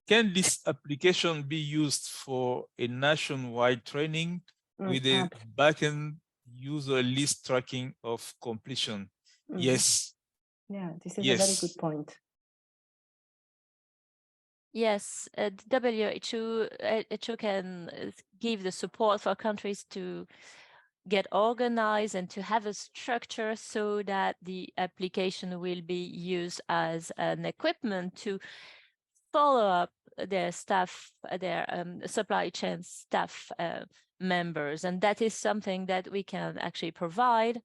Can this application be used for a nationwide training with a backend user list tracking of completion? Yes. Yeah, this is a very good point. Yes, WHO can give the support for countries to get organized and to have a structure so that the application will be used as an equipment to follow up their staff, their supply chain staff members. And that is something that we can actually provide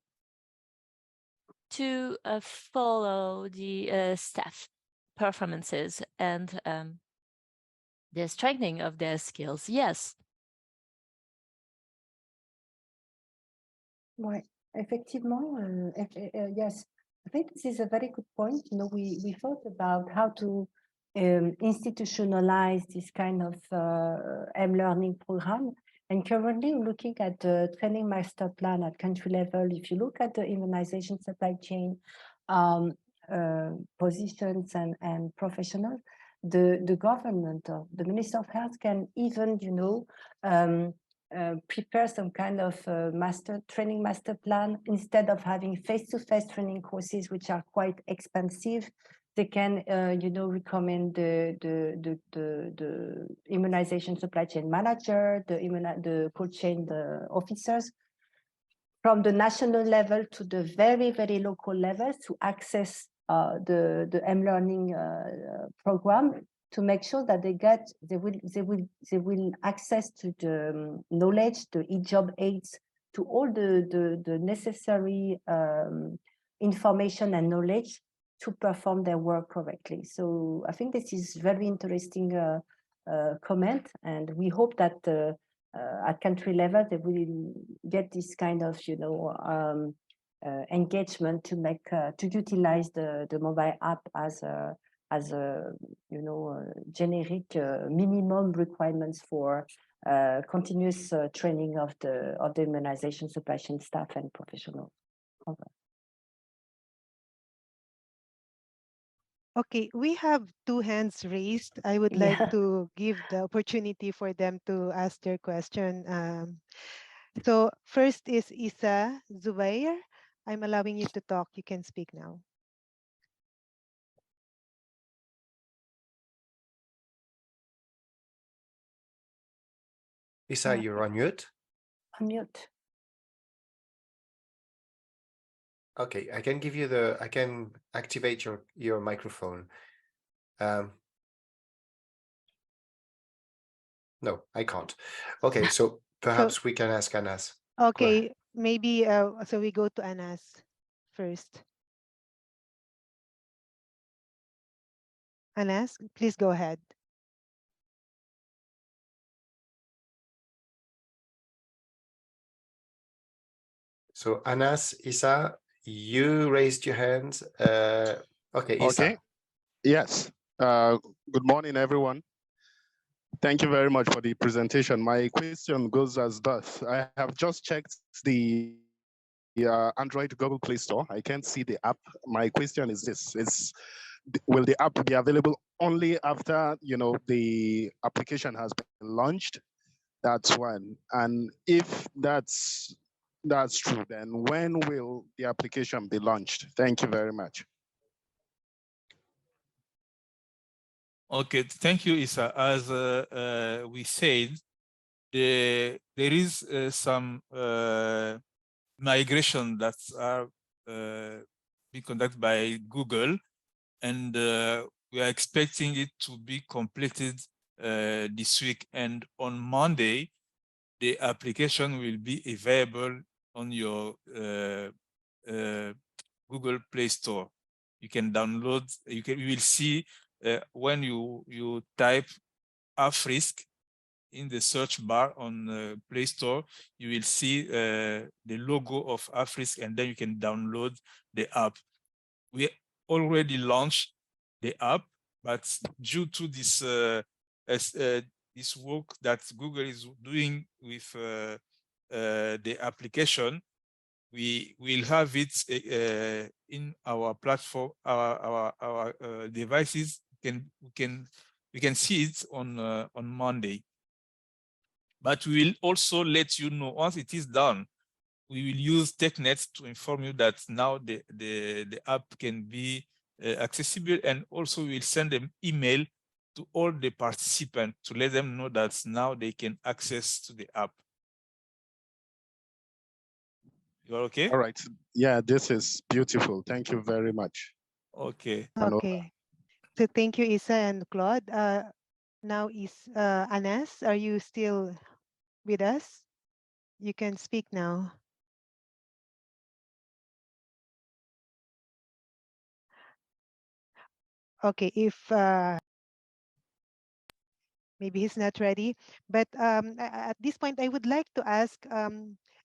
to follow the staff performances and the strengthening of their skills. Yes. Ouais, effectivement, yes. I think this is a very good point. You know, we thought about how to institutionalize this kind of M-learning program. And currently looking at the training master plan at country level, if you look at the immunization supply chain positions and professionals, the government or the Minister of Health can even, you know, prepare some kind of training master plan. Instead of having face-to-face training courses, which are quite expensive, they can, you know, recommend the immunization supply chain manager, the cold chain officers, from the national level to the very, very local levels to access the M-learning program, to make sure that they will access to the knowledge, the e-job aids, to all the necessary information and knowledge to perform their work correctly. So I think this is very interesting comment, and we hope that at country level they will get this kind of, you know, engagement to make to utilize the mobile app as a you know, generic minimum requirements for continuous training of the immunization supply chain staff and professionals. Okay, we have 2 hands raised. I would like to give the opportunity for them to ask their question. So first is Isa Zubair. I'm allowing you to talk. You can speak now. Isa, you're on mute. Unmute. Okay, I can give you I can activate your microphone. No, I can't. Okay, so perhaps we can ask Anas. Okay, maybe so we go to Anas first. Anas, please go ahead. So Anas, Isa, you raised your hand. Okay, Isa. Okay. Yes. Good morning, everyone. Thank you very much for the presentation. My question goes as thus. I have just checked the Android Google Play Store. I can't see the app. My question is this: will the app be available only after the application has been launched? That's one. And if that's true, then when will the application be launched? Thank you very much. Okay, thank you, Isa. As we said, there is some migration that are being conducted by Google, and we are expecting it to be completed this week. And on Monday, the application will be available on your Google Play Store. You can download. You will see when you type AFRiSC in the search bar on Play Store, you will see the logo of AFRiSC, and then you can download the app. We already launched the app, but due to this this work that Google is doing with the application, we will have it in our platform, our devices. We can see it on Monday. But we will also let you know once it is done. We will use TechNet to inform you that now the app can be accessible, and also we'll send an email to all the participants to let them know that now they can access to the app. You are okay? All right. Yeah, this is beautiful. Thank you very much. Okay. Okay. So thank you, Isa and Claude. Now is Anas, are you still with us? You can speak now. Okay, if maybe he's not ready, but at this point, I would like to ask,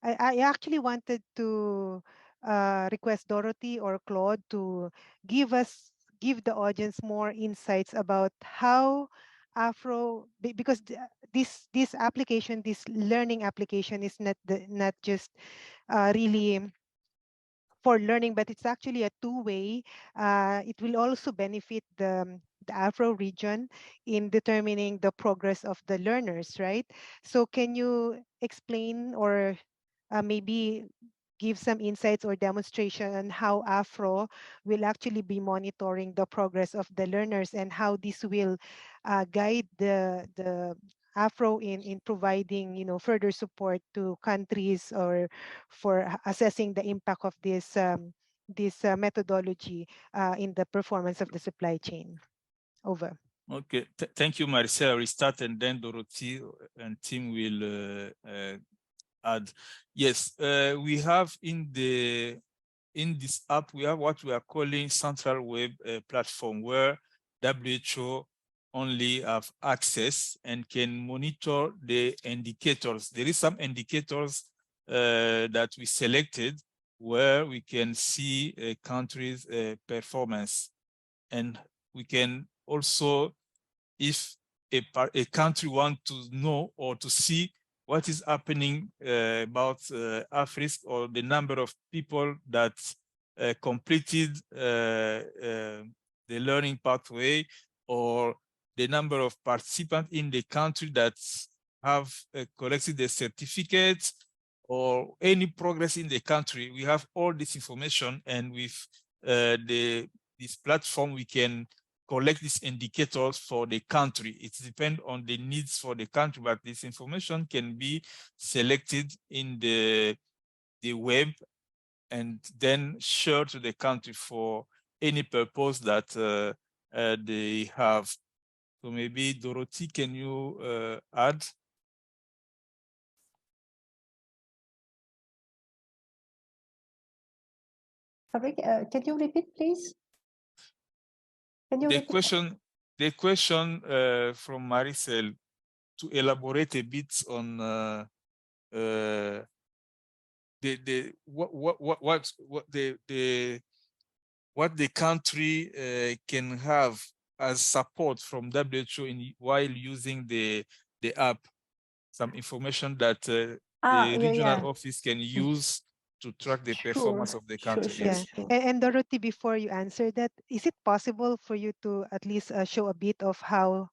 I actually wanted to request Dorothy or Claude to give the audience more insights about how because this application, this learning application is not just really for learning, but it's actually a two-way. It will also benefit the Afro region in determining the progress of the learners, right? So can you explain or maybe give some insights or demonstration on how Afro will actually be monitoring the progress of the learners and how this will guide the Afro in providing further support to countries or for assessing the impact of this methodology in the performance of the supply chain. Over. Okay, thank you, Maricela. We start, and then Dorothy and Tim will add. Yes, we have in this app, we have what we are calling central web platform, where WHO only have access and can monitor the indicators. There is some indicators that we selected where we can see a country's performance, and we can also, if a country wants to know or to see what is happening about AFRiSC, or the number of people that completed the learning pathway, or the number of participants in the country that have collected the certificates, or any progress in the country. We have all this information, and with this platform, we can collect these indicators for the country. It depends on the needs for the country, but this information can be selected in the web and then shared to the country for any purpose that they have. So maybe Dorothy, can you add? Can you repeat, please? Can you The repeat? question the question from Maricel to elaborate a bit on what the country can have as support from WHO while using the app, some information that the regional office can use to track the performance of the country. Yeah, and Dorothy, before you answer that, is it possible for you to at least show a bit of how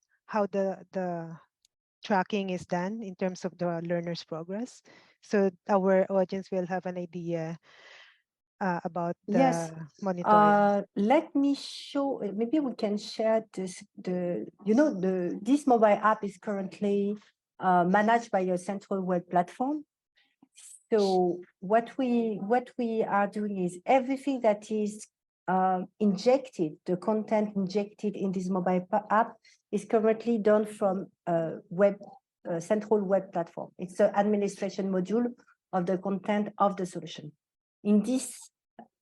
the tracking is done in terms of the learner's progress, so our audience will have an idea about the monitoring? Let me show. Maybe we can share this. This mobile app is currently managed by a central web platform. So what we are doing is everything that is injected, the content injected in this mobile app is currently done from a central web platform. It's the administration module of the content of the solution. In this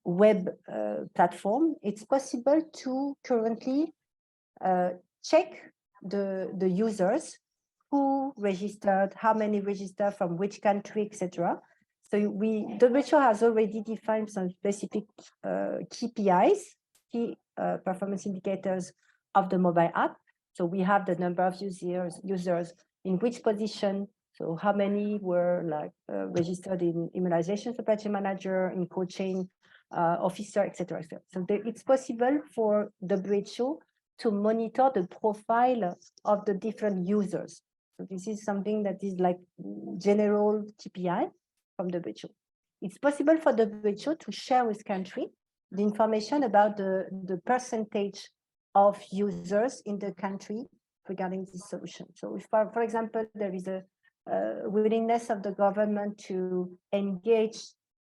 web platform, it's possible to currently check the users who registered, how many registered, from which country, etc. So WHO has already defined some specific KPIs, key performance indicators of the mobile app. So we have the number of users in which position. So how many were registered in immunization supply chain manager, in cold chain officer, etc. So it's possible for WHO to monitor the profile of the different users. So this is something that is like general KPI from the WHO. It's possible for the WHO to share with country the information about the percentage of users in the country regarding this solution. So if, for example, there is a willingness of the government to engage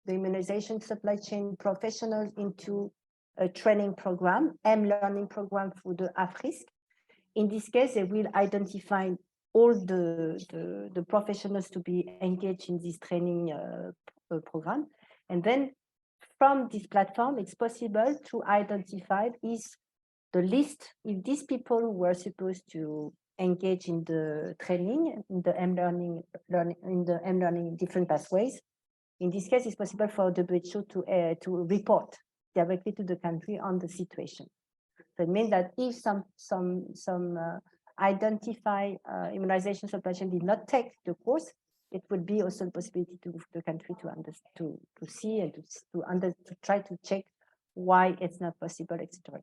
the immunization supply chain professionals into a training program, learning program through the AFRiSC. In this case, they will identify all the professionals to be engaged in this training program. And then from this platform, it's possible to identify is the list, if these people were supposed to engage in the training, in the learning different pathways. In this case, it's possible for the WHO to report directly to the country on the situation. So it means that if some identify immunization supply chain did not take the course, it would be also the possibility to the country to see and to try to check why it's not possible, etc.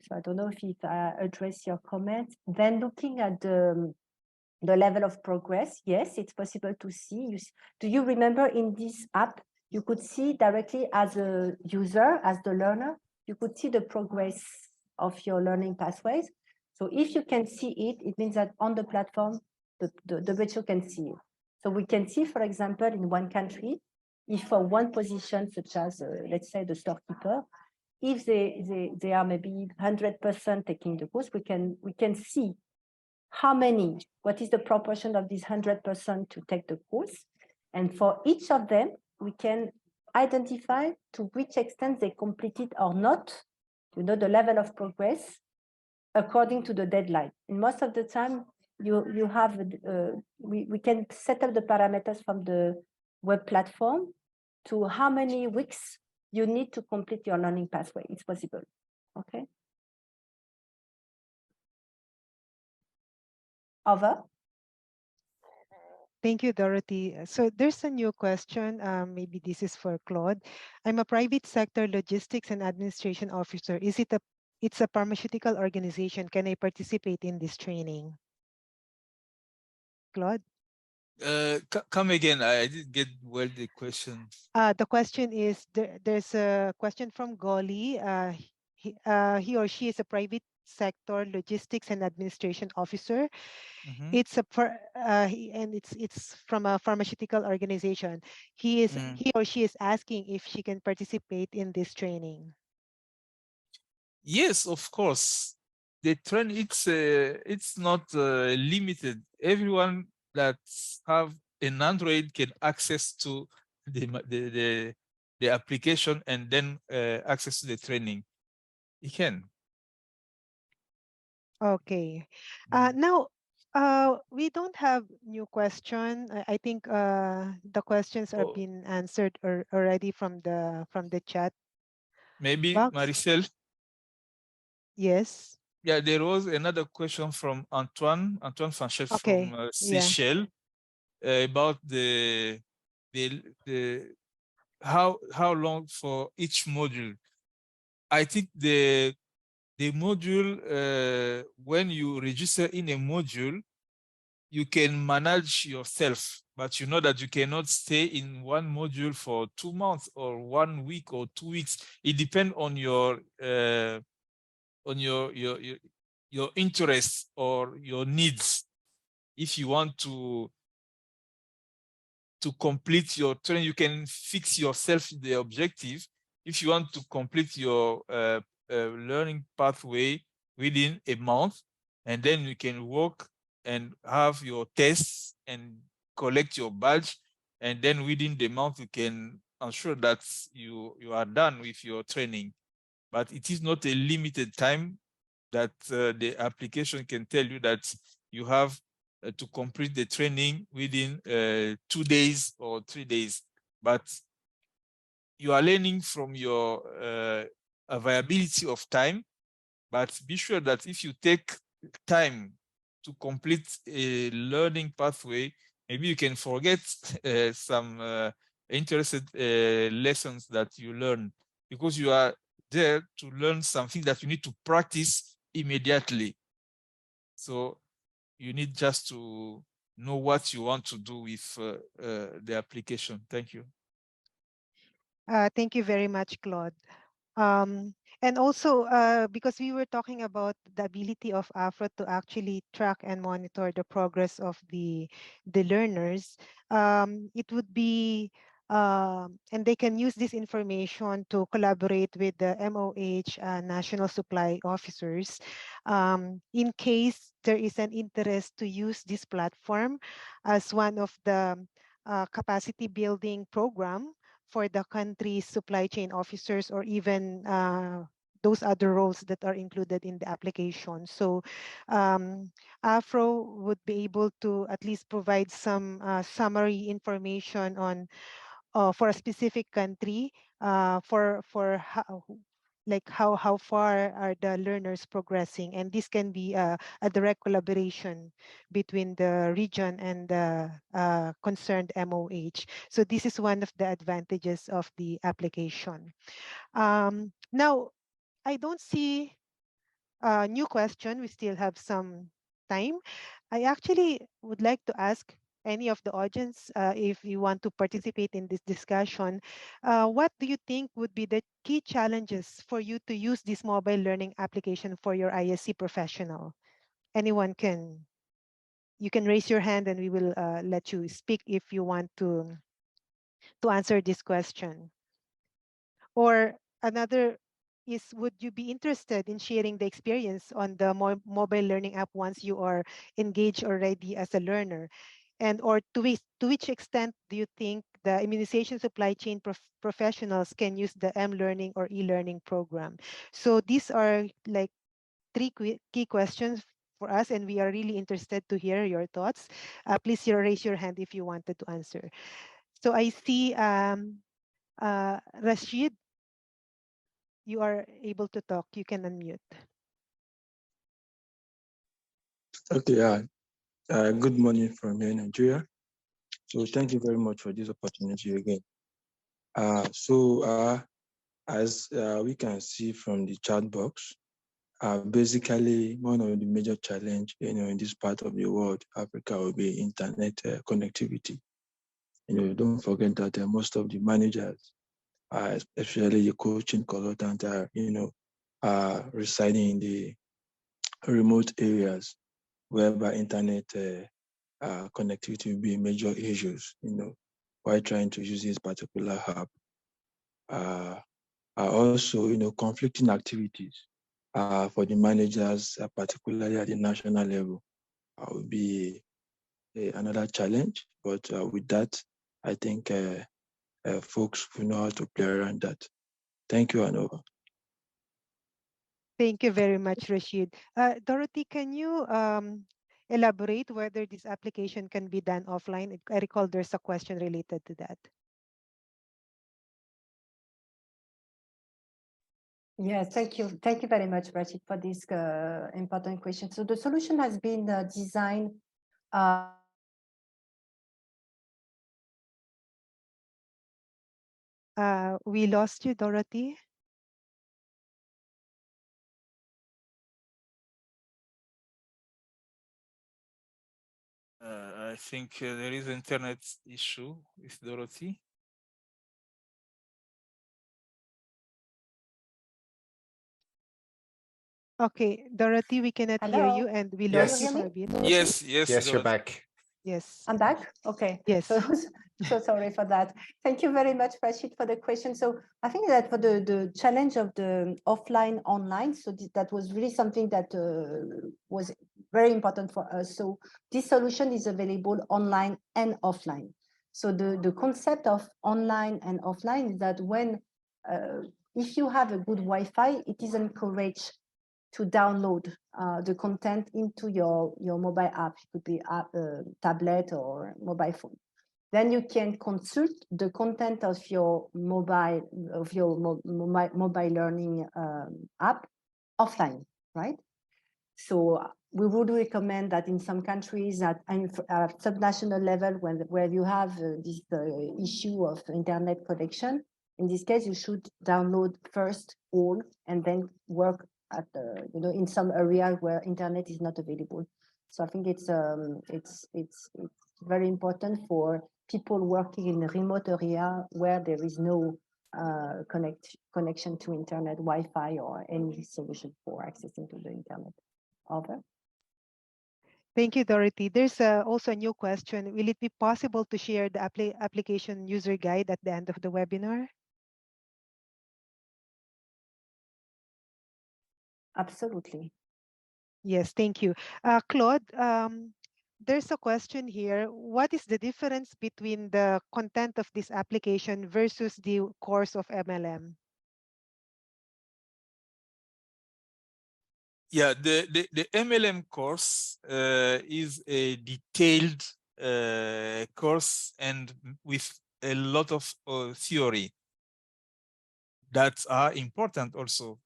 So I don't know if I address your comment. Then looking at the level of progress, yes, it's possible to see. Do you remember in this app, you could see directly as a user, as the learner, you could see the progress of your learning pathways. So if you can see it, it means that on the platform, the WHO can see it. So we can see, for example, in one country, if for one position, such as, let's say, the storekeeper, if they are maybe 100% taking the course, we can see how many, what is the proportion of this 100% to take the course. And for each of them, we can identify to which extent they completed or not, the level of progress according to the deadline. And most of the time, you have, we can set up the parameters from the web platform to how many weeks you need to complete your learning pathway. It's possible, okay? Over. Thank you, Dorothy. So there's a new question. Maybe this is for Claude. I'm a private sector logistics and administration officer. It's a pharmaceutical organization. Can I participate in this training? Claude? Come again. I didn't get well the question. The question is, there's a question from Goli. He or she is a private sector logistics and administration officer. Mm-hmm. It's it's from a pharmaceutical organization. He or she is asking if she can participate in this training. Yes, of course. The trend, it's not limited. Everyone that have an Android can access to the application and then access to the training. You can. Okay. Now, we don't have new question. I think the questions are Oh, being answered already from the chat maybe box. Maricel. Yes. Yeah, there was another question from Antoine Fanchette Okay. from Yeah. Seychelles about the how long for each module. I think the module when you register in a module, you can manage yourself, but you know that you cannot stay in one module for 2 months or 1 week or 2 weeks. It depends on your your interests or your needs. If you want to complete your training, you can fix yourself the objective. If you want to complete your learning pathway within a month, and then you can work and have your tests and collect your badge, and then within the month you can ensure that you are done with your training. But it is not a limited time that the application can tell you that you have to complete the training within 2 days or 3 days. But you are learning from your availability of time. But be sure that if you take time to complete a learning pathway, maybe you can forget some interested lessons that you learn, because you are there to learn something that you need to practice immediately. So you need just to know what you want to do with the application. Thank you. Thank you very much, Claude. And also, because we were talking about the ability of AFRA to actually track and monitor the progress of the learners, it would be, and they can use this information to collaborate with the MOH National Supply Officers in case there is an interest to use this platform as one of the capacity building program for the country's supply chain officers, or even those other roles that are included in the application. So AFRO would be able to at least provide some summary information on for a specific country for how, like how far are the learners progressing, and this can be a direct collaboration between the region and the concerned MOH. So this is one of the advantages of the application. Now, I don't see a new question. We still have some time. I actually would like to ask any of the audience, if you want to participate in this discussion, what do you think would be the key challenges for you to use this mobile learning application for your ISC professional? Anyone can, you can raise your hand and we will let you speak if you want to answer this question. Or another is, would you be interested in sharing the experience on the mobile learning app once you are engaged already as a learner? And or to which extent do you think the immunization supply chain professionals can use the M-learning or e-learning program? So these are like three key questions for us, and we are really interested to hear your thoughts. Please raise your hand if you wanted to answer. So I see Rashid, you are able to talk. You can unmute. Okay, good morning from here in Nigeria. So thank you very much for this opportunity again. As we can see from the chat box, basically one of the major challenge, in this part of the world, Africa, will be internet connectivity. Don't forget that most of the managers, especially the coaching consultants, are residing in the remote areas whereby internet connectivity will be major issues, while trying to use this particular app. Are also, conflicting activities for the managers, particularly at the national level, will be another challenge. But with that, I think folks will know how to play around that. Thank you, and over. Thank you very much, Rashid. Dorothy, can you elaborate whether this application can be done offline? I recall there's a question related to that. Yes, thank you. Thank you very much, Rashid, for this important question. So the solution has been designed We lost you, Dorothy. I think there is internet issue with Dorothy. Okay, Dorothy, we cannot hear Hello? you and we Yes. lost you for a bit. Yes, yes, Yes, you're Dorothy. back. Yes. I'm back. Okay. Yes. So sorry for that. Thank you very much, Rashid, for the question. So I think that for the challenge of the offline online, so that was really something that was very important for us. So this solution is available online and offline. So the concept of online and offline is that when if you have a good Wi-Fi, it is encouraged to download the content into your mobile app. It could be a tablet or mobile phone. Then you can consult the content of your mobile mobile learning app offline, right? So we would recommend that in some countries at subnational level, where you have this issue of internet connection, in this case, you should download first all and then work at in some area where internet is not available. So I think it's very important for people working in a remote area where there is no connection to internet, Wi-Fi, or any solution for accessing to the internet. Over. Thank you, Dorothy. There's also a new question. Will it be possible to share the application user guide at the end of the webinar? Absolutely. Yes, thank you. Claude, there's a question here. What is the difference between the content of this application versus the course of MLM? Yeah, the MLM course is a detailed course and with a lot of theory that are important also.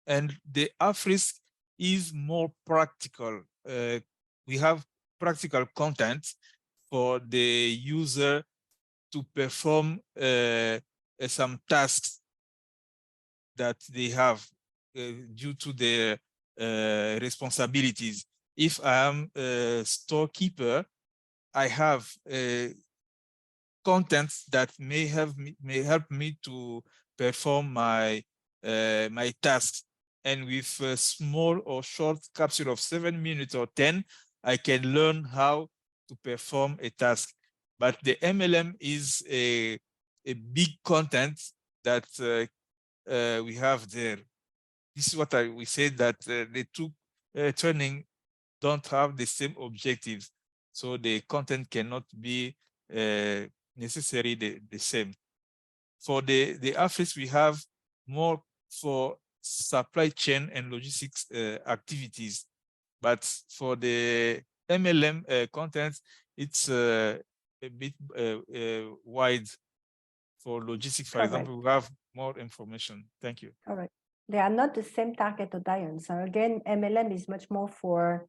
And the AFRiSC is more practical. We have practical content for the user to perform some tasks that they have due to their responsibilities. If I am a storekeeper, I have content that may help me to perform my my tasks. And with a small or short capsule of 7 minutes or 10, I can learn how to perform a task. But the MLM is a big content that we have there. This is what we said, that the two training don't have the same objectives. So the content cannot be necessarily the same. For the AFRiSC, we have more for supply chain and logistics activities. But for the MLM content, it's a bit wide. For logistics, for example, we have more information. Thank you. All right. They are not the same target audience. So again, MLM is much more for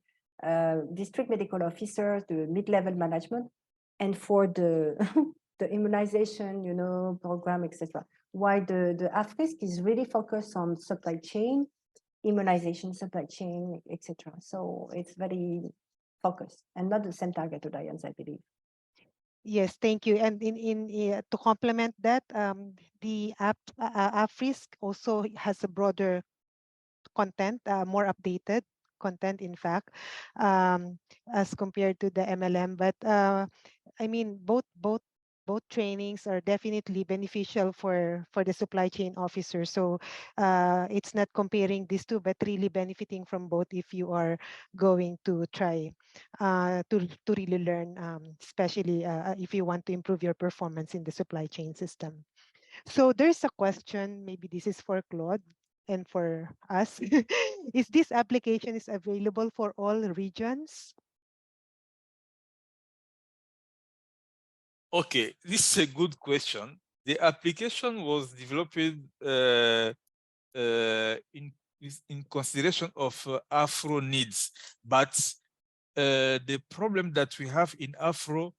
district medical officers, the mid-level management, and for the the immunization, program, etc. While the AFRiSC is really focused on supply chain, immunization, supply chain, etc. So it's very focused and not the same target audience, I believe. Yes, thank you. And to complement that, the AFRiSC also has a broader content, more updated content, in fact, as compared to the MLM. But I mean, both trainings are definitely beneficial for the supply chain officer. So it's not comparing these two, but really benefiting from both if you are going to try to really learn, especially if you want to improve your performance in the supply chain system. So there's a question, maybe this is for Claude. and for us. Is this application is available for all regions? Okay, this is a good question. The application was developed in consideration of Afro needs, but the problem that we have in Afro,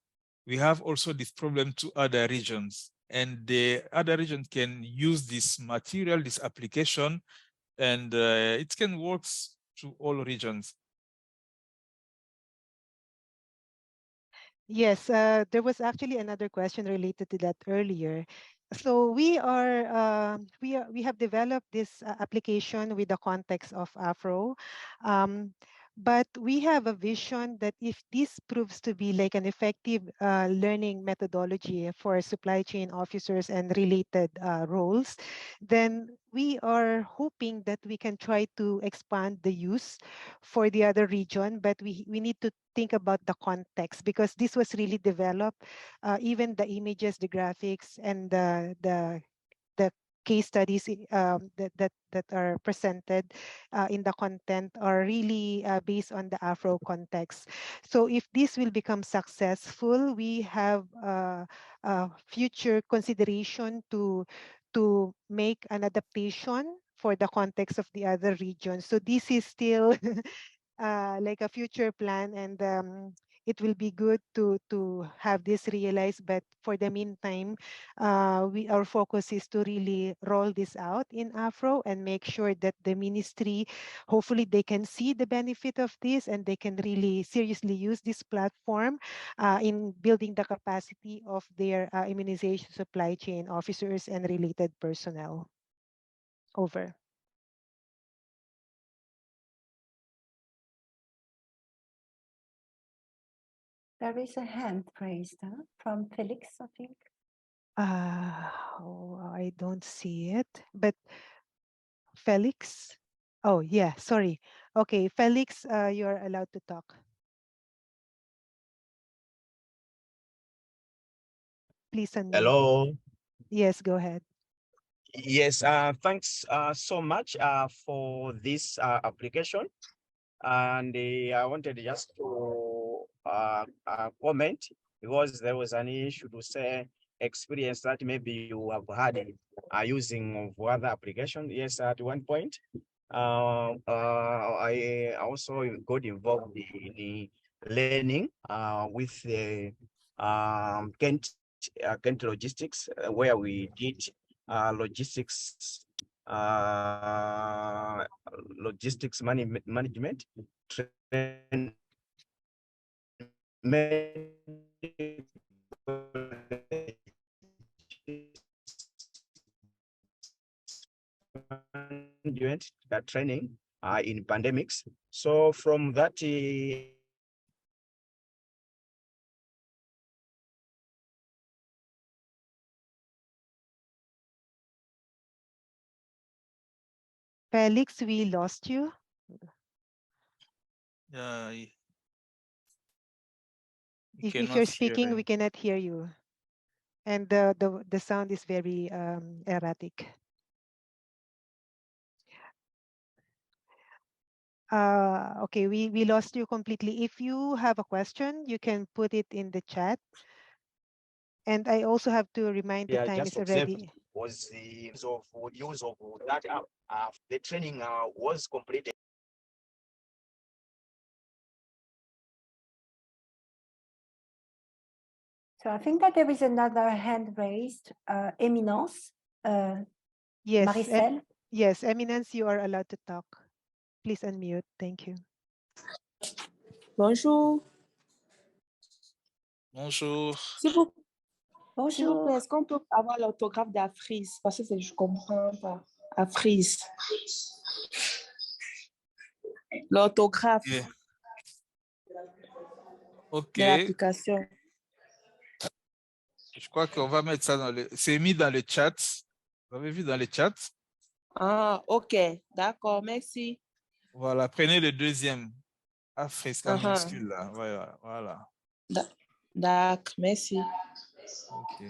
we have also this problem to other regions, and the other region can use this material, this application, and it can work to all regions. Yes, there was actually another question related to that earlier. So we have developed this application with the context of Afro, but we have a vision that if this proves to be like an effective learning methodology for supply chain officers and related roles, then we are hoping that we can try to expand the use for the other region, but we need to think about the context, because this was really developed, even the images, the graphics, and the case studies that are presented in the content are really based on the Afro context. So if this will become successful, we have future consideration to make an adaptation for the context of the other regions. So this is still like a future plan, and it will be good to have this realized. But for the meantime, our focus is to really roll this out in Afro and make sure that the ministry, hopefully they can see the benefit of this and they can really seriously use this platform in building the capacity of their immunization supply chain officers and related personnel. Over. There is a hand raised from Felix, I think. I don't see it, but Felix. Oh, yeah, sorry. Okay, Felix, you're allowed to talk. Please unmute. Hello. Yes, go ahead. Yes, thanks so much for this application. And I wanted just to comment, because there was an issue to say experience that maybe you have had using of other application. Yes, at one point, I also got involved in learning with the Kent Logistics, where we did logistics management, that training in pandemics. So from that Felix, we lost you. If you're speaking, we cannot hear you. And the sound is very erratic. Okay, we lost you completely. If you have a question, you can put it in the chat. And I also have to remind the time is already. Was the use of that app. The training was completed. So I think that there is another hand raised, Eminence. Yes, Maricel. Yes, Eminence, you are allowed to talk. Please unmute. Thank you. Bonjour. Bonjour. S'il vous Bonjour. plaît, est-ce qu'on peut avoir l'autographe d'AFRiSC? Parce que je comprends pas. AFRiSC. L'autographe de l'application. Je crois qu'on va mettre ça dans le... C'est mis dans le chat. Vous avez vu dans le chat? Ah, ok. D'accord, merci. Voilà, prenez le deuxième. AFRiSC en minuscule, là. Voilà. D'accord, merci. OK.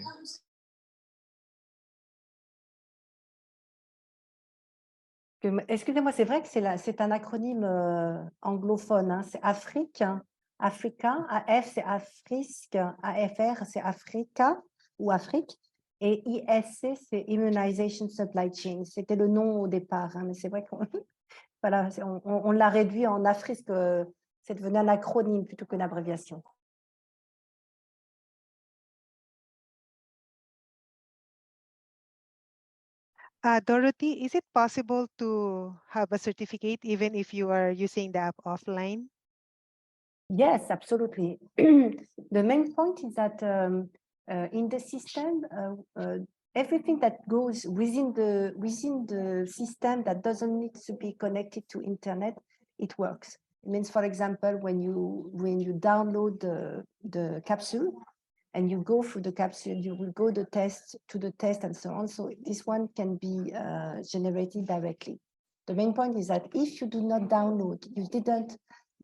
Excusez-moi, c'est vrai que c'est un acronyme anglophone, hein, c'est AFRiC, Africa, AF c'est AFRiSC, AFR c'est Africa ou Afrique, et ISC c'est Immunization Supply Chain. C'était le nom au départ, hein, mais c'est vrai qu'on voilà, on l'a réduit en AFRiSC, c'est devenu un acronyme plutôt qu'une abréviation. Dorothy, is it possible to have a certificate even if you are using the app offline? Yes, absolutely. The main point is that in the system, everything that goes within the system that doesn't need to be connected to internet, it works. It means, for example, when you download the capsule and you go through the capsule, you will go to the test and so on. So this one can be generated directly. The main point is that if you do not download, you didn't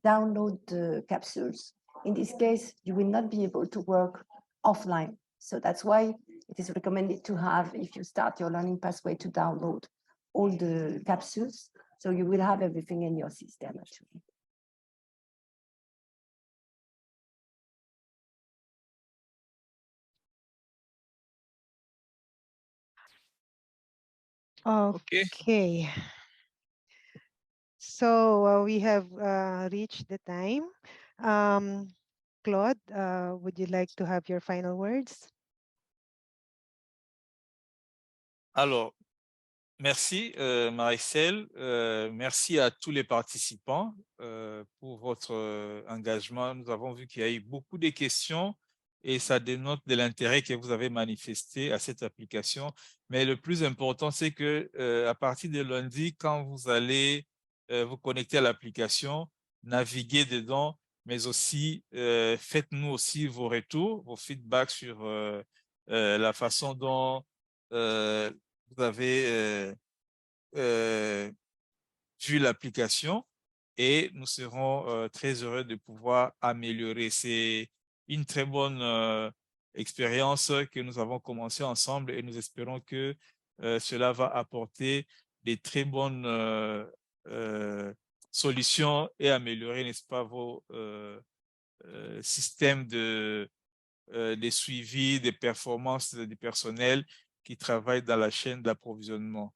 download the capsules, in this case, you will not be able to work offline. So that's why it is recommended to have, if you start your learning pathway, to download all the capsules. So you will have everything in your system, actually. Okay. So we have reached the time. Claude, would you like to have your final words? Alors, merci Marie-Celle, merci à tous les participants pour votre engagement. Nous avons vu qu'il y a eu beaucoup de questions et ça dénote de l'intérêt que vous avez manifesté à cette application. Mais le plus important, c'est que à partir de lundi, quand vous allez vous connecter à l'application, naviguez dedans, mais aussi faites-nous aussi vos retours, vos feedbacks sur la façon dont vous avez vu l'application et nous serons très heureux de pouvoir améliorer. C'est une très bonne expérience que nous avons commencé ensemble et nous espérons que cela va apporter des très bonnes solutions et améliorer, n'est-ce pas, vos systèmes de suivi des performances du personnel qui travaille dans la chaîne d'approvisionnement.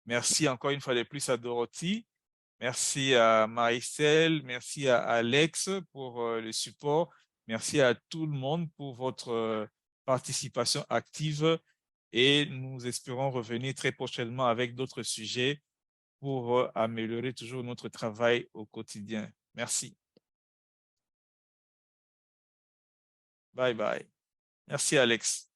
Merci encore une fois de plus à Dorothy. Merci à Marie-Celle. Merci à Alex pour le support. Merci à tout le monde pour votre participation active et nous espérons revenir très prochainement avec d'autres sujets pour améliorer toujours notre travail au quotidien. Merci. Bye bye. Merci Alex.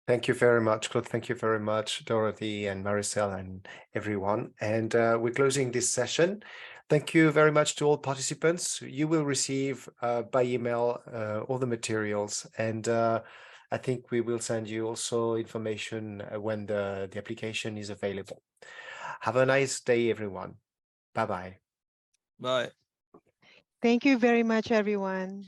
Thank you very much, Claude. Thank you very much, Dorothy and Maricel and everyone. And we're closing this session. Thank you very much to all participants. You will receive by email all the materials. And I think we will send you also information when the application is available. Have a nice day, everyone. Bye-bye. Bye. Thank you very much, everyone.